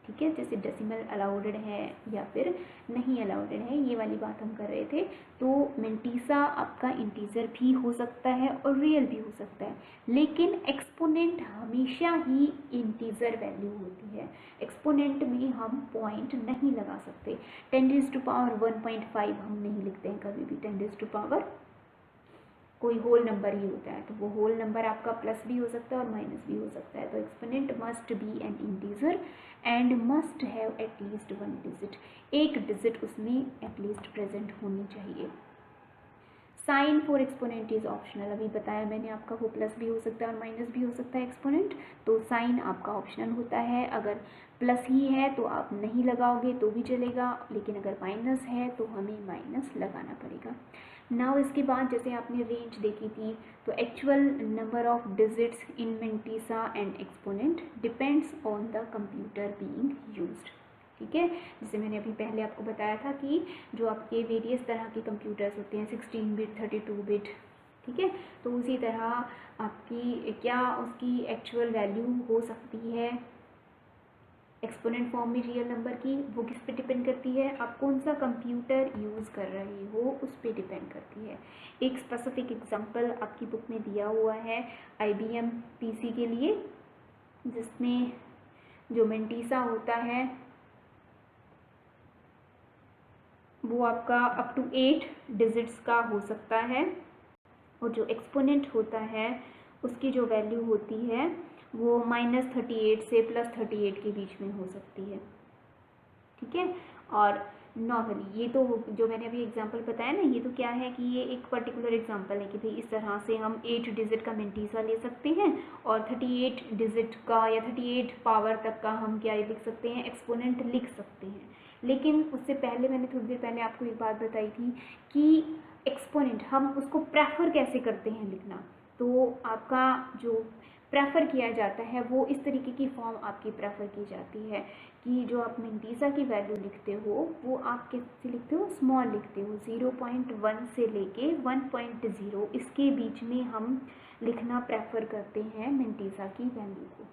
ठीक है, जैसे डेसिमल अलाउडेड है या फिर नहीं अलाउडेड है, ये वाली बात हम कर रहे थे। तो मेंटीसा आपका इंटीजर भी हो सकता है और रियल भी हो सकता है, लेकिन एक्सपोनेंट हमेशा ही इंटीजर वैल्यू होती है। एक्सपोनेंट में हम पॉइंट नहीं लगा सकते। 10⁻1.5 हम नहीं लिखते हैं कभी भी, 10⁻, कोई होल नंबर ही होता है, तो वो होल नंबर आपका प्लस भी हो सकता है और माइनस भी हो सकता है। तो exponent must be an integer and must have at least 1 digit, एक डिजिट उसमें एटलीस्ट प्रेजेंट होनी चाहिए। Sign for exponent is optional, अभी बताया मैंने आपका, वो प्लस भी हो सकता है और माइनस भी हो सकता है एक्सपोनेंट, तो साइन आपका ऑप्शनल होता है। अगर प्लस ही है तो आप नहीं लगाओगे तो भी चलेगा, लेकिन अगर माइनस है तो हमें माइनस लगाना पड़ेगा। नाउ इसके बाद जैसे आपने रेंज देखी थी, तो actual number of digits in mantissa and exponent depends on the computer being used. ठीक है, जैसे मैंने अभी पहले आपको बताया था कि जो आपके वेरियस तरह के कंप्यूटर्स होते हैं, 16 बिट, 32 बिट, ठीक है, तो उसी तरह आपकी क्या उसकी एक्चुअल वैल्यू हो सकती है एक्सपोनेंट फॉर्म में रियल नंबर की, वो किस पे डिपेंड करती है, आप कौन सा कंप्यूटर यूज़ कर रहे हो उस पे डिपेंड करती है। एक स्पेसिफिक एग्जांपल आपकी बुक में दिया हुआ है IBM PC के लिए, जिसमें जो मेंटीसा होता है वो आपका अप टू 8 डिजिट्स का हो सकता है, और जो एक्सपोनेंट होता है उसकी जो वैल्यू होती है वो -38 से +38 के बीच में हो सकती है, ठीक है। और नॉर्मली ये तो जो मैंने अभी एग्जांपल बताया ना, ये तो क्या है कि ये एक पर्टिकुलर एग्जांपल है कि भाई इस तरह से हम 8 डिजिट का मेंटीसा ले सकते हैं, और 38 डिजिट का या 38 पावर तक का हम क्या लिख सकते हैं, एक्सपोनेंट लिख सकते हैं। लेकिन उससे पहले मैंने थोड़ी देर पहले आपको एक बात बताई थी कि एक्सपोनेंट हम उसको प्रेफर कैसे करते हैं लिखना। तो आपका जो प्रेफर किया जाता है वो इस तरीके की फॉर्म आपकी प्रेफर की जाती है कि जो आप मेंटीसा की वैल्यू लिखते हो वो आप कैसे लिखते हो, स्मॉल लिखते हो, 0.1 से लेके 1.0 इसके बीच में हम लिखना प्रेफर करते हैं मेंटीसा की वैल्यू को।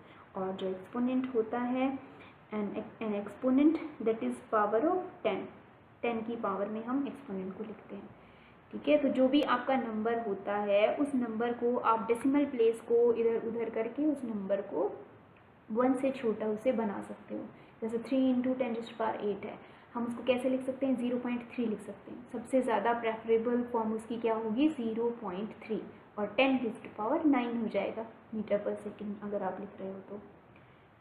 और जो एक्सपोनेंट होता है N exponent that is power of 10 की पावर में हम एक्सपोनेंट को लिखते हैं, ठीक है। तो जो भी आपका नंबर होता है उस नंबर को आप डेसिमल प्लेस को इधर उधर करके उस नंबर को 1 से छोटा उसे बना सकते हो। जैसे 3 × 10⁸ है, हम उसको कैसे लिख सकते हैं, 0.3 लिख सकते हैं। सबसे ज़्यादा प्रेफरेबल फॉर्म उसकी क्या होगी, 0.3, और 10⁹ हो जाएगा मीटर पर सेकेंड अगर आप लिख रहे हो तो,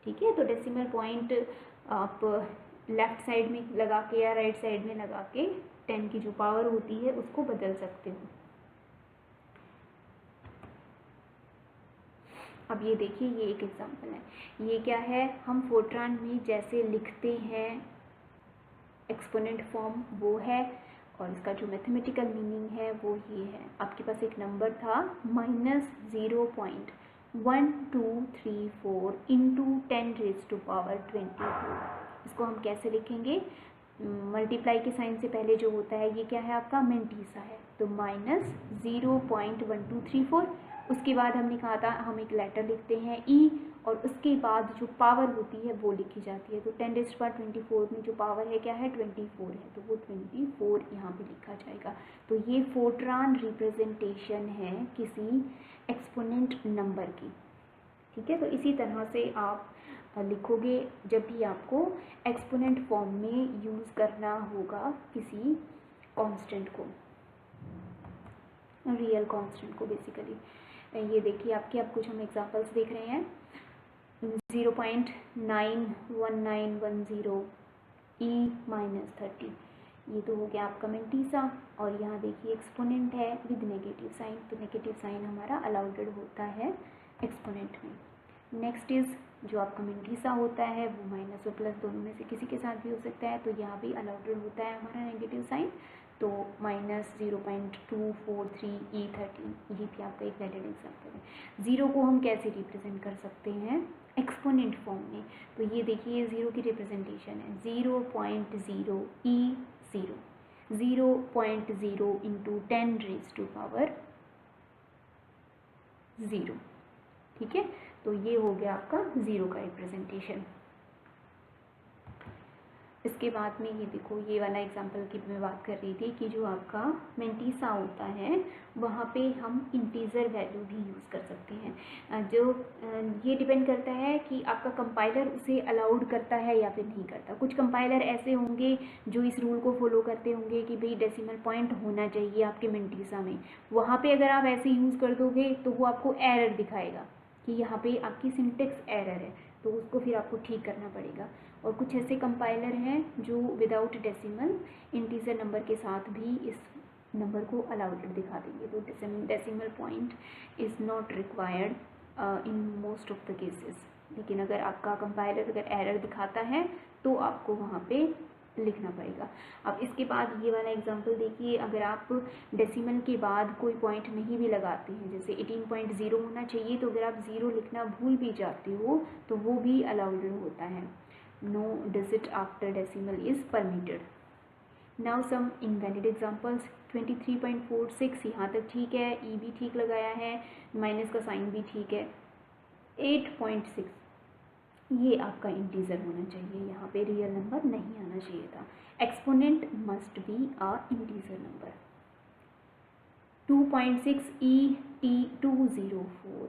ठीक है। तो डेसिमल पॉइंट आप लेफ़्ट साइड में लगा के या राइट साइड में लगा के 10 की जो पावर होती है उसको बदल सकते हो। अब ये देखिए, ये एक एग्जांपल है। ये क्या है, हम फोर्ट्रान में जैसे लिखते हैं एक्सपोनेंट फॉर्म वो है, और इसका जो मैथमेटिकल मीनिंग है वो ये है। आपके पास एक नंबर था -0.1234 × 10⁻²4। इसको हम कैसे लिखेंगे, मल्टीप्लाई के साइन से पहले जो होता है ये क्या है, आपका मेंटीसा है, तो -0.1234। उसके बाद हमने कहा था हम एक लेटर लिखते हैं ई, और उसके बाद जो पावर होती है वो लिखी जाती है। तो 10⁻24 में जो पावर है क्या है, 24 है, तो वो 24 यहाँ पे लिखा जाएगा। तो ये फोर्ट्रान रिप्रेजेंटेशन है किसी एक्सपोनेंट नंबर की, ठीक है। तो इसी तरह से आप लिखोगे जब भी आपको एक्सपोनेंट फॉर्म में यूज़ करना होगा किसी कांस्टेंट को, रियल कांस्टेंट को बेसिकली। ये देखिए आपके, अब कुछ हम एग्जांपल्स देख रहे हैं। 0.91910 E-30, ये तो हो गया आपका मेंटीसा। और यहाँ देखिए एक्सपोनेंट है विद नेगेटिव साइन, तो नेगेटिव साइन हमारा अलाउडेड होता है एक्सपोनेंट में। नेक्स्ट इज़ जो आपका मेंटीसा होता है वो माइनस और प्लस दोनों में से किसी के साथ भी हो सकता है, तो यहाँ भी अलाउडेड होता है हमारा नेगेटिव साइन। तो -0.243 E13, ये भी आपका एक वैलिड एग्जाम्पल है। ज़ीरो को हम कैसे रिप्रेजेंट कर सकते हैं एक्सपोनेंट फॉर्म में, तो ये देखिए ज़ीरो की रिप्रेजेंटेशन है 0.0 E0, 0.0 × 10⁻0, ठीक है। तो ये हो गया आपका ज़ीरो का रिप्रेजेंटेशन। इसके बाद में ये देखो, ये वाला एग्जांपल की मैं बात कर रही थी कि जो आपका मेंटीसा होता है वहाँ पे हम इंटीजर वैल्यू भी यूज़ कर सकते हैं। जो ये डिपेंड करता है कि आपका कंपाइलर उसे अलाउड करता है या फिर नहीं करता। कुछ कंपाइलर ऐसे होंगे जो इस रूल को फॉलो करते होंगे कि भाई डेसिमल पॉइंट होना चाहिए आपके मेंटीसा में, वहाँ पे अगर आप ऐसे यूज़ कर दोगे तो वो आपको एरर दिखाएगा कि यहाँ पे आपकी सिंटेक्स एरर है, तो उसको फिर आपको ठीक करना पड़ेगा। और कुछ ऐसे कंपाइलर हैं जो विदाउट डेसिमल इंटीजर नंबर के साथ भी इस नंबर को अलाउडेड दिखा देंगे, तो decimal point is not required in most of the cases. लेकिन अगर आपका कंपाइलर अगर एरर दिखाता है तो आपको वहाँ पे लिखना पड़ेगा। अब इसके बाद ये वाला एग्जांपल देखिए, अगर आप डेसिमल के बाद कोई पॉइंट नहीं भी लगाते हैं, जैसे 18.0 होना चाहिए, तो अगर आप 0 लिखना भूल भी जाते हो तो वो भी अलाउडेड होता है। No digit after decimal is permitted. Now some invalid examples. 23.46 यहाँ तक ठीक है, ई भी ठीक लगाया है, माइनस का साइन भी ठीक है। 8.6 ये आपका इंटीजर होना चाहिए, यहाँ पे रियल नंबर नहीं आना चाहिए था। Exponent must be a integer number. 2.6 ET204,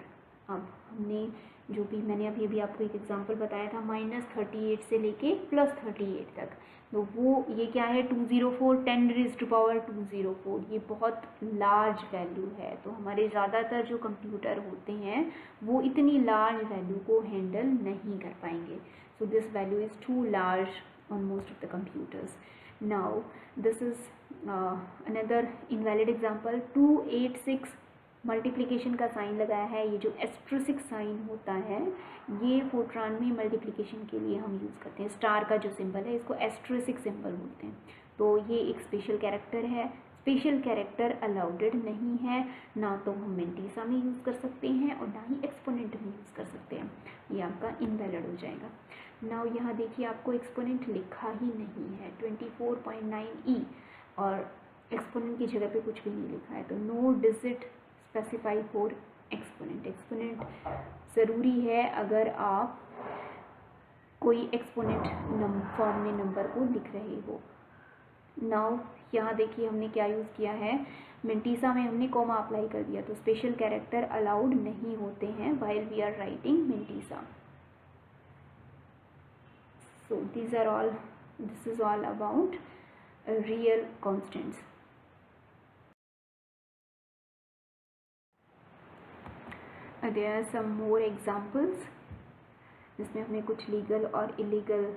अब हमने जो भी मैंने अभी आपको एक एग्जांपल बताया था -38 से लेके +38 तक, तो वो ये क्या है 204 10⁻²04, ये बहुत लार्ज वैल्यू है। तो हमारे ज़्यादातर जो कंप्यूटर होते हैं वो इतनी लार्ज वैल्यू को हैंडल नहीं कर पाएंगे। So this value is too large on most of the computers. Now this is another invalid example. 286 multiplication का साइन लगाया है, ये जो एस्ट्रोसिक साइन होता है ये फोर्ट्रान में मल्टीप्लिकेशन के लिए हम यूज़ करते हैं। स्टार का जो सिंबल है इसको एस्ट्रोसिक सिंबल बोलते हैं। तो ये एक स्पेशल कैरेक्टर है, स्पेशल कैरेक्टर अलाउडेड नहीं है, ना तो हम मेंटीसा में यूज़ कर सकते हैं और ना ही एक्सपोनेंट में यूज़ कर सकते हैं, ये आपका इनवैलिड हो जाएगा। नाउ यहाँ देखिए आपको एक्सपोनेंट लिखा ही नहीं है 24.9e और एक्सपोनेंट की जगह पे कुछ भी नहीं लिखा है, तो no digit specify for exponent. Exponent ज़रूरी है अगर आप कोई एक्सपोनेंट फॉर्म में नंबर को लिख रहे हो। नाउ यहाँ देखिए हमने क्या यूज़ किया है, मेंटीसा में हमने कॉमा अप्लाई कर दिया, तो स्पेशल कैरेक्टर अलाउड नहीं होते हैं while we are writing mantissa. So this is all about real constants. There are some more examples जिसमें हमने कुछ लीगल और इलीगल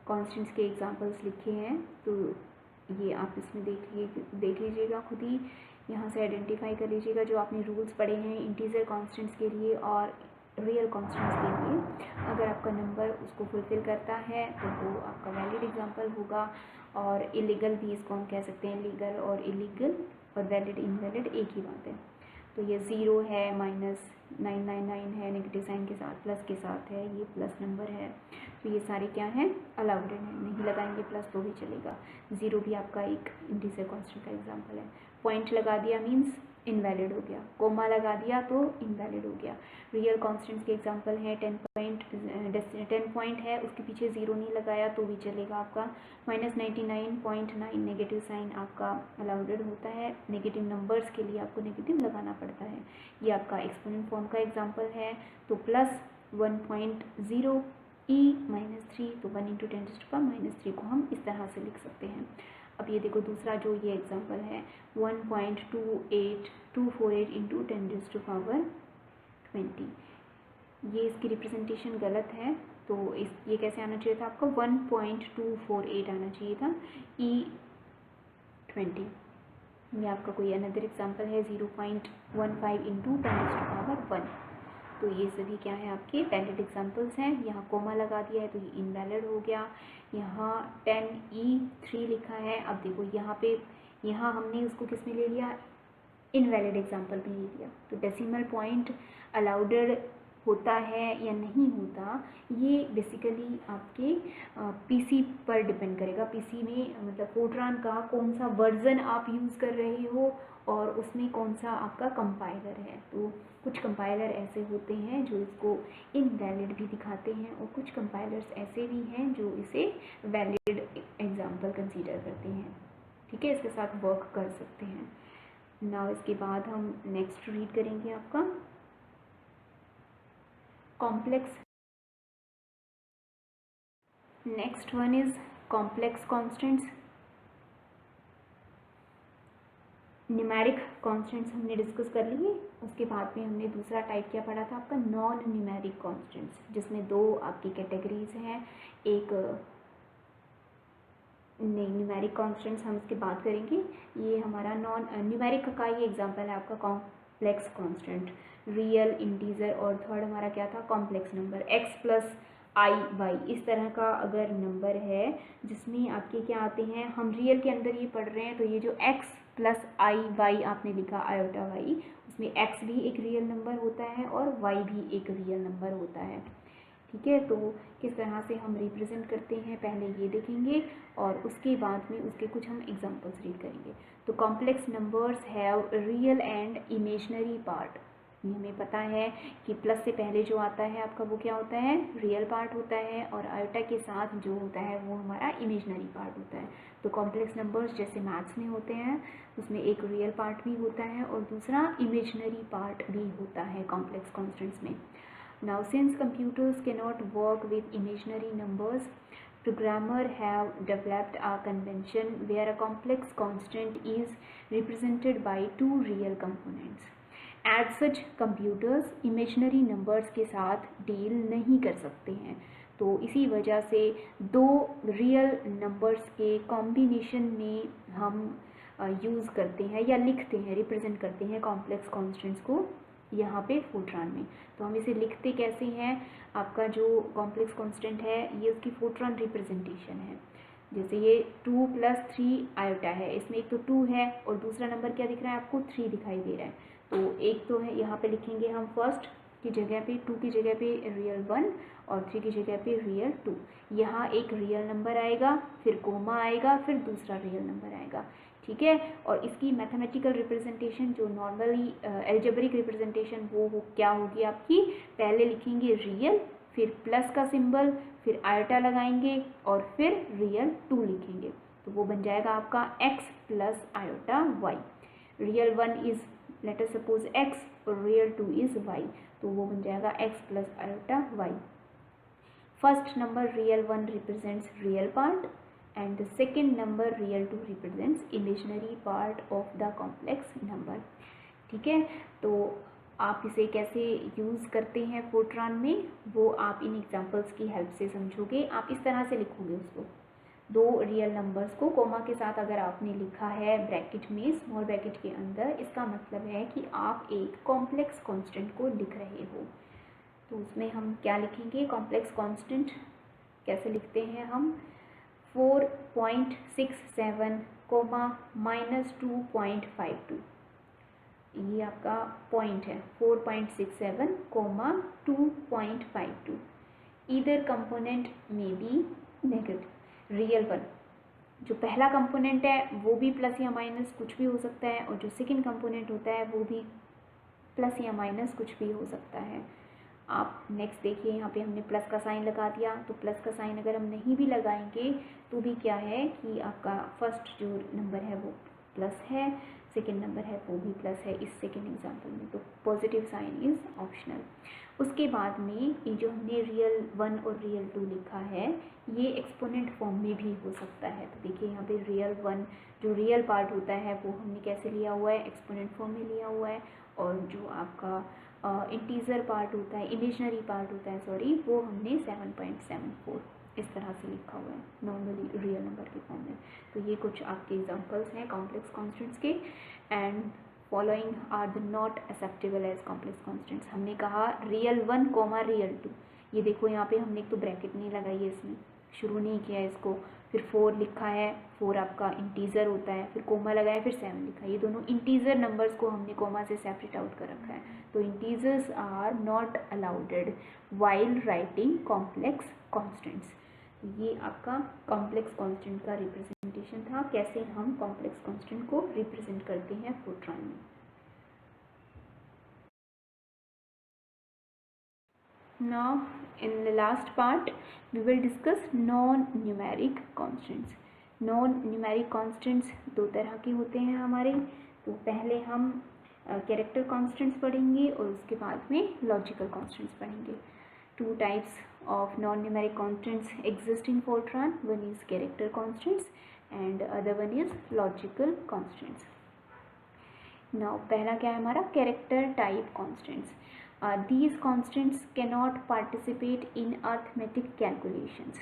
कॉन्स्टेंट्स के एग्जांपल्स लिखे हैं, तो ये आप इसमें देख लीजिएगा खुद ही, यहाँ से आइडेंटिफाई कर लीजिएगा जो आपने रूल्स पढ़े हैं इंटीजर कॉन्स्टेंट्स के लिए और रियल कॉन्स्टेंट्स के लिए। अगर आपका नंबर उसको फुलफिल करता है तो वो आपका वैलिड एग्जांपल होगा, और इलीगल भी इसको हम कह सकते हैं, लीगल और इलीगल और वैलिड इनवैलिड एक ही बात है। तो ये 0 है, -999 है, नेगेटिव साइन के साथ, प्लस के साथ है, ये प्लस नंबर है, तो ये सारे क्या हैं अलाउड है, नहीं लगाएंगे प्लस तो भी चलेगा। 0 भी आपका एक इंटीजर कांस्टेंट का एग्जांपल है। पॉइंट लगा दिया मीन्स इनवैलिड हो गया, कोमा लगा दिया तो इनवैलिड हो गया। रियल कांस्टेंट्स के एग्जांपल है 10 पॉइंट है, उसके पीछे 0 नहीं लगाया तो भी चलेगा आपका। -99.9 नेगेटिव साइन आपका अलाउडेड होता है, नेगेटिव नंबर्स के लिए आपको नेगेटिव लगाना पड़ता है। ये आपका एक्सपोनेंट फॉर्म का एग्जांपल है। तो प्लस 1.0 e-3, तो 1 × 10⁻³ को हम इस तरह से लिख सकते हैं। अब ये देखो दूसरा जो ये एग्जांपल है 1.248 × 10⁻20, ये इसकी रिप्रेजेंटेशन गलत है, तो ये कैसे आना चाहिए था आपको 1.248 आना चाहिए था e20। ये आपका कोई अनदर एग्जांपल है 0.15 × 10⁻1, तो ये सभी क्या है आपके वैलिड एग्जांपल्स हैं। यहाँ कोमा लगा दिया है तो ये इनवैलिड हो गया। यहाँ 10e3 लिखा है, अब देखो यहाँ हमने उसको किस में ले लिया, इनवैलिड एग्जांपल भी ले लिया। तो डेसिमल पॉइंट अलाउडेड होता है या नहीं होता, ये बेसिकली आपके पीसी पर डिपेंड करेगा। पीसी में मतलब फोर्ट्रान का कौन सा वर्जन आप यूज़ कर रहे हो और उसमें कौन सा आपका कंपाइलर है। तो कुछ कंपाइलर ऐसे होते हैं जो इसको इनवैलिड भी दिखाते हैं और कुछ कंपाइलर्स ऐसे भी हैं जो इसे वैलिड एग्जांपल कंसीडर करते हैं। ठीक है, इसके साथ वर्क कर सकते हैं। नाउ इसके बाद हम नेक्स्ट रीड करेंगे आपका complex. Next one is complex constants. Numeric constants हमने डिस्कस कर लिए, उसके बाद में हमने दूसरा टाइप क्या पढ़ा था आपका नॉन न्यूमेरिक कॉन्स्टेंट्स, जिसमें दो आपकी कैटेगरीज हैं। एक न्यूमेरिक कॉन्स्टेंट्स हम इसकी बात करेंगे, ये हमारा नॉन न्यूमेरिक का ये एग्जांपल है आपका कॉम्प्लेक्स कॉन्स्टेंट, रियल, इंटीजर, और थर्ड हमारा क्या था कॉम्प्लेक्स नंबर x + i/y। इस तरह का अगर नंबर है जिसमें आपके क्या आते हैं, हम रियल के अंदर ये पढ़ रहे हैं, तो ये जो x + i/y आपने लिखा आयोटा y, उसमें x भी एक रियल नंबर होता है और y भी एक रियल नंबर होता है। ठीक है, तो किस तरह से हम रिप्रेजेंट करते हैं पहले ये देखेंगे और उसके बाद में उसके कुछ हम एग्जांपल्स रीड करेंगे। तो complex numbers have real and imaginary part. ये हमें पता है कि प्लस से पहले जो आता है आपका वो क्या होता है, रियल पार्ट होता है, और आयोटा के साथ जो होता है वो हमारा इमेजनरी पार्ट होता है। तो कॉम्प्लेक्स नंबर्स जैसे मैथ्स में होते हैं उसमें एक रियल पार्ट भी होता है और दूसरा इमेजनरी पार्ट भी होता है कॉम्प्लेक्स कॉन्स्टेंट्स में। Now since computers cannot work with imaginary numbers, programmers have developed a convention where a complex constant is represented by two real components. As such, computers imaginary numbers के साथ डील नहीं कर सकते हैं, तो इसी वजह से दो रियल नंबर्स के कॉम्बिनेशन में हम यूज़ करते हैं या लिखते हैं, रिप्रेजेंट करते हैं कॉम्प्लेक्स कॉन्स्टेंट्स को यहाँ पे फोर्ट्रान में। तो हम इसे लिखते कैसे हैं, आपका जो कॉम्प्लेक्स कांस्टेंट है ये उसकी फोर्ट्रान रिप्रेजेंटेशन है। जैसे ये 2 + 3 आयोटा है, इसमें एक तो 2 है और दूसरा नंबर क्या दिख रहा है आपको, 3 दिखाई दे रहा है। तो एक तो है, यहाँ पे लिखेंगे हम फर्स्ट की जगह पे 2 की जगह पे रियल 1 और 3 की जगह पे रियल 2। यहाँ एक रियल नंबर आएगा, फिर कोमा आएगा, फिर दूसरा रियल नंबर आएगा, ठीक है। और इसकी मैथमेटिकल रिप्रेजेंटेशन जो नॉर्मली एल्जेब्रिक रिप्रेजेंटेशन वो क्या होगी आपकी, पहले लिखेंगे रियल, फिर प्लस का सिंबल, फिर आयोटा लगाएंगे और फिर रियल 2 लिखेंगे, तो वो बन जाएगा आपका x + iota y। Real 1 is let us suppose x और रियल 2 इज y, तो वो बन जाएगा x + iota y। First number real 1 represents real part and the second number real 2 represents imaginary part of the complex number, ठीक है। तो आप इसे कैसे यूज़ करते हैं फोर्ट्रान में वो आप इन एग्जांपल्स की हेल्प से समझोगे। आप इस तरह से लिखोगे उसको, दो रियल नंबर्स को कोमा के साथ अगर आपने लिखा है ब्रैकेट में, स्मॉल ब्रैकेट के अंदर, इसका मतलब है कि आप एक कॉम्प्लेक्स कांस्टेंट को लिख रहे हो। तो उसमें हम क्या लिखेंगे, कॉम्प्लेक्स कांस्टेंट कैसे लिखते हैं हम, 4.67 -2.52, ये आपका पॉइंट है 4.67 2.52। ईदर कंपोनेंट में बी नेगेटिव। रियल 1 जो पहला कंपोनेंट है वो भी प्लस या माइनस कुछ भी हो सकता है, और जो सेकंड कंपोनेंट होता है वो भी प्लस या माइनस कुछ भी हो सकता है। आप नेक्स्ट देखिए, यहाँ पे हमने प्लस का साइन लगा दिया, तो प्लस का साइन अगर हम नहीं भी लगाएंगे तो भी क्या है कि आपका फर्स्ट जो नंबर है वो प्लस है, सेकंड नंबर है वो भी प्लस है इस सेकंड एग्जांपल में, तो पॉजिटिव साइन इज़ ऑप्शनल। उसके बाद में ये जो हमने रियल 1 और रियल 2 लिखा है ये एक्सपोनेंट फॉर्म में भी हो सकता है। तो देखिए यहाँ पे रियल 1 जो रियल पार्ट होता है वो हमने कैसे लिया हुआ है, एक्सपोनेंट फॉर्म में लिया हुआ है, और जो आपका इंटीजर पार्ट होता है, इमेजनरी पार्ट होता है सॉरी, वो हमने 7.74 इस तरह से लिखा हुआ है नॉर्मली रियल नंबर के फॉर्म में। तो ये कुछ आपके एग्जांपल्स हैं कॉम्प्लेक्स कॉन्स्टेंट्स के। And following are the not acceptable as complex constants. हमने कहा रियल 1 रियल 2, ये देखो यहाँ पे हमने एक तो ब्रैकेट नहीं लगाई है, इसमें शुरू नहीं किया है इसको, फिर 4 लिखा है, 4 आपका इंटीजर होता है, फिर कोमा लगाया, फिर 7 लिखा है। ये दोनों इंटीजर नंबर्स को हमने कोमा से सेपरेट आउट कर रखा है, तो integers are not allowed while writing complex constants. ये आपका कॉम्प्लेक्स कांस्टेंट का रिप्रेजेंटेशन था, कैसे हम कॉम्प्लेक्स कांस्टेंट को रिप्रेजेंट करते हैं फोर्ट्रान में। Now in the last part we will discuss non-numeric constants. Non-numeric constants दो तरह के होते हैं हमारे। तो पहले हम कैरेक्टर कांस्टेंट्स पढ़ेंगे और उसके बाद में लॉजिकल कांस्टेंट्स पढ़ेंगे। Two types of non-numeric constants exist in Fortran. One is character constants and other one is logical constants. Now पहला क्या है हमारा, character type constants. These constants cannot participate in arithmetic calculations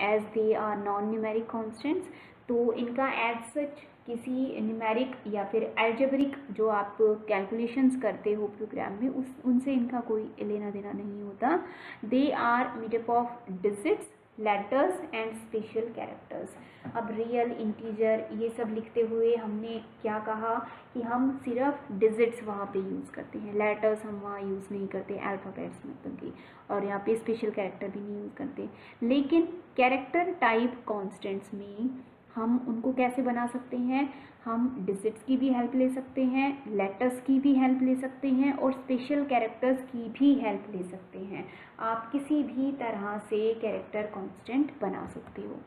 as they are non-numeric constants. तो इनका as such किसी न्यूमेरिक या फिर एल्जेब्रिक जो आप कैलकुलेशंस करते हो प्रोग्राम में उनसे इनका कोई लेना देना नहीं होता। They are made up of digits, letters and special characters. अब रियल, इंटीजर ये सब लिखते हुए हमने क्या कहा कि हम सिर्फ डिजिट्स वहाँ पे यूज़ करते हैं, लेटर्स हम वहाँ यूज़ नहीं करते, अल्फ़ाबेट्स मतलब की, और यहाँ पे स्पेशल कैरेक्टर भी नहीं यूज़ करते। लेकिन कैरेक्टर टाइप कॉन्स्टेंट्स में हम उनको कैसे बना सकते हैं, हम डिजिट्स की भी हेल्प ले सकते हैं, लेटर्स की भी हेल्प ले सकते हैं और स्पेशल कैरेक्टर्स की भी हेल्प ले सकते हैं। आप किसी भी तरह से कैरेक्टर कांस्टेंट बना सकते हो।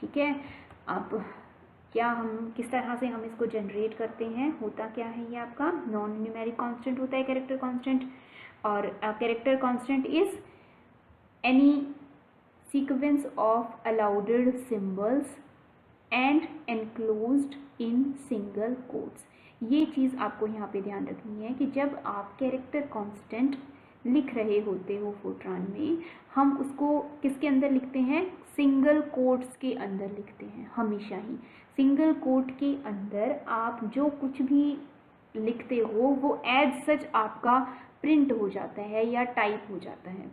ठीक है, अब क्या हम किस तरह से हम इसको जनरेट करते हैं, होता क्या है, ये आपका नॉन न्यूमेरिक कांस्टेंट होता है कैरेक्टर कांस्टेंट। और character constant is any sequence of allowed symbols and enclosed in single quotes. ये चीज़ आपको यहाँ पे ध्यान रखनी है कि जब आप कैरेक्टर कांस्टेंट लिख रहे होते हो फोर्ट्रान में, हम उसको किसके अंदर लिखते हैं, सिंगल कोट्स के अंदर लिखते हैं। हमेशा ही सिंगल कोट के अंदर आप जो कुछ भी लिखते हो वो एज सच आपका प्रिंट हो जाता है या टाइप हो जाता है।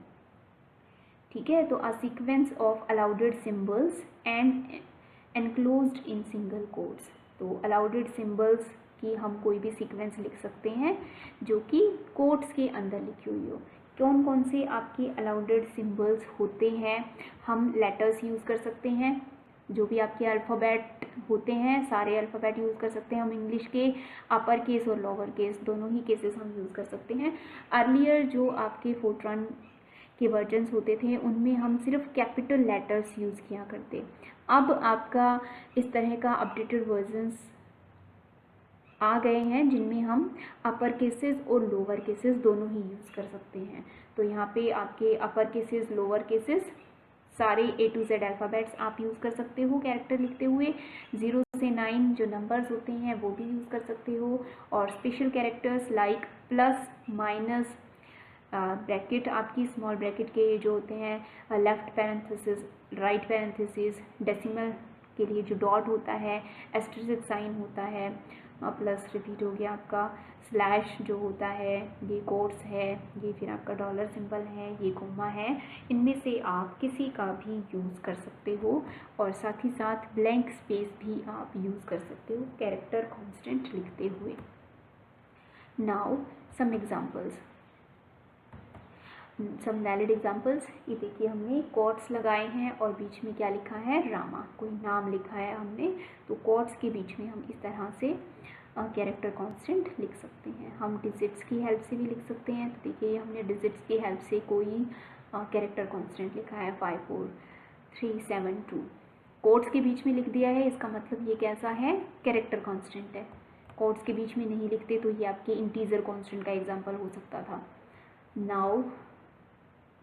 ठीक है, तो a sequence of allowed symbols and enclosed in single quotes. तो अलाउडेड सिंबल्स की हम कोई भी सीक्वेंस लिख सकते हैं जो कि कोट्स के अंदर लिखी हुई हो। कौन कौन से आपके अलाउडेड सिंबल्स होते हैं, हम लेटर्स यूज़ कर सकते हैं, जो भी आपके अल्फ़ाबेट होते हैं सारे अल्फ़ाबेट यूज़ कर सकते हैं हम। इंग्लिश के अपर केस और लोअर केस दोनों ही केसेस हम यूज़ कर सकते हैं। अर्लियर जो आपके फोर्ट्रान के वर्जन्स होते थे उनमें हम सिर्फ कैपिटल लेटर्स यूज़ किया करते। अब आपका इस तरह का अपडेटेड वर्जन्स आ गए हैं जिनमें हम अपर केसेस और लोअर केसेस दोनों ही यूज़ कर सकते हैं। तो यहाँ पे आपके अपर केसेस लोअर केसेस सारे A to Z अल्फ़ाबेट्स आप यूज़ कर सकते हो कैरेक्टर लिखते हुए। 0 से 9 जो नंबर्स होते हैं वो भी यूज़ कर सकते हो। और special characters like plus minus bracket, आपकी स्मॉल ब्रैकेट के जो होते हैं, left parenthesis right parenthesis, decimal के लिए जो डॉट होता है, एस्टेरिस्क साइन होता है, प्लस रिपीट हो गया आपका, स्लैश जो होता है, ये कोट्स है, ये फिर आपका डॉलर सिंबल है, ये कोमा है। इनमें से आप किसी का भी यूज़ कर सकते हो और साथ ही साथ ब्लैंक स्पेस भी आप यूज़ कर सकते हो कैरेक्टर कांस्टेंट लिखते हुए। नाउ सम एग्जांपल्स, सम वैलिड एग्जांपल्स। ये देखिए हमने कोट्स लगाए हैं और बीच में क्या लिखा है, रामा, कोई नाम लिखा है हमने, तो कोट्स के बीच में हम इस तरह से कैरेक्टर कांस्टेंट लिख सकते हैं। हम डिजिट्स की हेल्प से भी लिख सकते हैं। तो देखिए हमने डिजिट्स की हेल्प से कोई कैरेक्टर कांस्टेंट लिखा है 5 4 3 7 2, कोट्स के बीच में लिख दिया है, इसका मतलब ये कैसा है, कैरेक्टर कांस्टेंट है। कोट्स के बीच में नहीं लिखते तो ये आपके इंटीजर कांस्टेंट का एग्जांपल हो सकता था। नाउ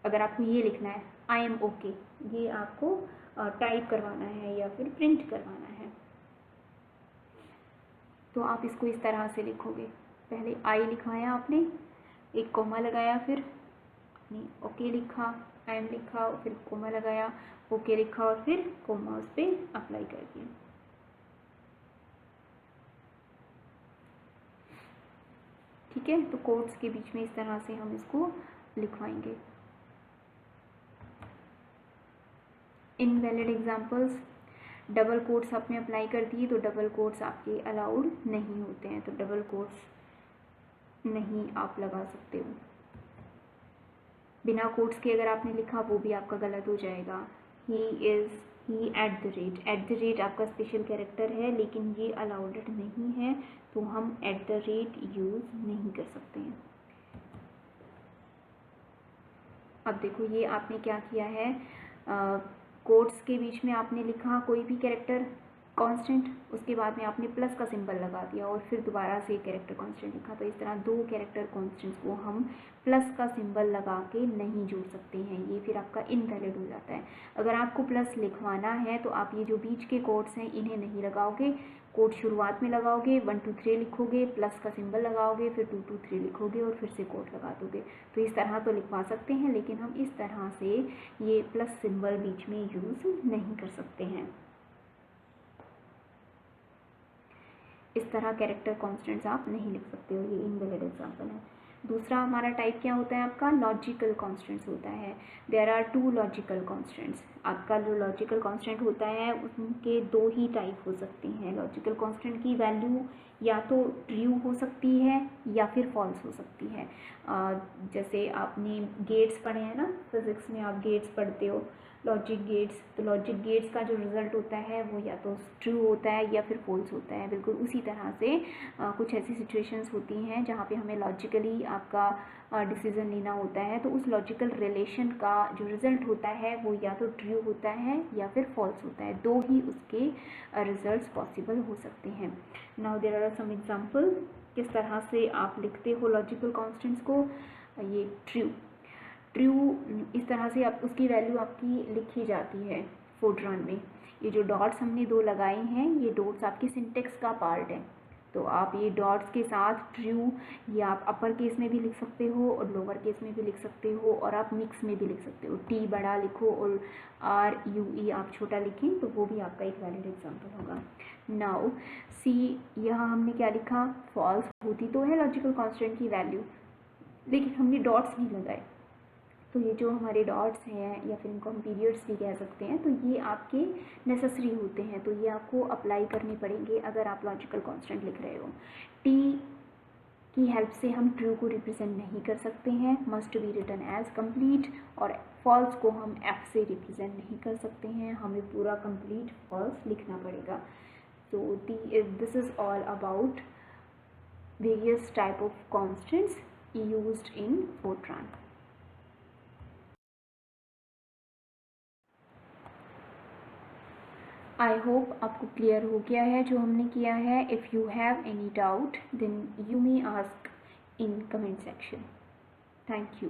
अगर आपको ये लिखना है आई एम ओके, ये आपको टाइप करवाना है या फिर प्रिंट करवाना है, तो आप इसको इस तरह से लिखोगे। पहले आई लिखवाया आपने, एक कोमा लगाया, फिर ओके लिखा, आई एम लिखा, फिर कोमा लगाया, ओके लिखा और फिर कोमा उस पर अप्लाई कर दिया। ठीक है, तो कोट्स के बीच में इस तरह से हम इसको लिखवाएंगे। इनवैलिड एग्जांपल्स, डबल कोट्स आपने अप्लाई कर दिए तो डबल कोट्स आपके अलाउड नहीं होते हैं, तो डबल कोट्स नहीं आप लगा सकते हो। बिना कोट्स के अगर आपने लिखा वो भी आपका गलत हो जाएगा। He is, he at the rate आपका स्पेशल कैरेक्टर है लेकिन ये अलाउडेड नहीं है, तो हम एट द रेट यूज़ नहीं कर सकते हैं। अब देखो ये आपने क्या किया है, कोट्स के बीच में आपने लिखा कोई भी कैरेक्टर कांस्टेंट, उसके बाद में आपने प्लस का सिंबल लगा दिया और फिर दोबारा से कैरेक्टर कांस्टेंट लिखा, तो इस तरह दो कैरेक्टर कांस्टेंट्स को हम प्लस का सिंबल लगा के नहीं जोड़ सकते हैं, ये फिर आपका इनवैलिड हो जाता है। अगर आपको प्लस लिखवाना है तो आप ये जो बीच के कोट्स हैं इन्हें नहीं लगाओगे, कोट शुरुआत में लगाओगे, 1 2 3 लिखोगे, प्लस का सिंबल लगाओगे, फिर 2 2 3 लिखोगे और फिर से कोट लगा दोगे। तो इस तरह तो लिखवा सकते हैं लेकिन हम इस तरह से ये प्लस सिंबल बीच में यूज़ नहीं कर सकते हैं। इस तरह कैरेक्टर कांस्टेंट्स आप नहीं लिख सकते हो, ये इनवैलिड एग्जांपल है। दूसरा हमारा टाइप क्या होता है, आपका लॉजिकल कांस्टेंट्स होता है। There are 2 logical constants. आपका जो लॉजिकल कांस्टेंट होता है उनके 2 ही टाइप हो सकते हैं। लॉजिकल कांस्टेंट की वैल्यू या तो ट्रू हो सकती है या फिर फॉल्स हो सकती है। जैसे आपने गेट्स पढ़े हैं ना, फिज़िक्स में आप गेट्स पढ़ते हो, लॉजिक गेट्स, तो लॉजिक गेट्स का जो रिज़ल्ट होता है वो या तो ट्रू होता है या फिर फॉल्स होता है। बिल्कुल उसी तरह से कुछ ऐसी सिचुएशंस होती हैं जहाँ पे हमें लॉजिकली आपका डिसीज़न लेना होता है, तो उस लॉजिकल रिलेशन का जो रिज़ल्ट होता है वो या तो ट्रू होता है या फिर फॉल्स होता है। दो ही उसके रिजल्ट्स पॉसिबल हो सकते हैं। Now there are some example किस तरह से आप लिखते हो लॉजिकल कॉन्स्टेंट्स को। ये ट्रू इस तरह से आप उसकी वैल्यू आपकी लिखी जाती है फोर्ट्रान में। ये जो डॉट्स हमने दो लगाए हैं, ये डॉट्स आपके सिंटेक्स का पार्ट है, तो आप ये डॉट्स के साथ ट्रू ये आप अपर केस में भी लिख सकते हो और लोअर केस में भी लिख सकते हो, और आप मिक्स में भी लिख सकते हो। टी बड़ा लिखो और RUE आप छोटा लिखें तो वो भी आपका एक वैलिड एग्जांपल होगा। नाउ सी, यहाँ हमने क्या लिखा, फॉल्स होती तो है लॉजिकल कांस्टेंट की वैल्यू, लेकिन हमने डॉट्स नहीं लगाए, तो ये जो हमारे डॉट्स हैं या फिर इनको हम पीरियड्स भी कह सकते हैं, तो ये आपके नेसेसरी होते हैं, तो ये आपको अप्लाई करने पड़ेंगे अगर आप लॉजिकल कांस्टेंट लिख रहे हो। टी की हेल्प से हम ट्रू को रिप्रेजेंट नहीं कर सकते हैं, must be written as complete, और फॉल्स को हम F से रिप्रेजेंट नहीं कर सकते हैं, हमें पूरा कंप्लीट फॉल्स लिखना पड़ेगा। तो this is all about various type of constants used in Fortran. I hope आपको क्लियर हो गया है जो हमने किया है। If you have any doubt then you may ask in comment section. Thank you.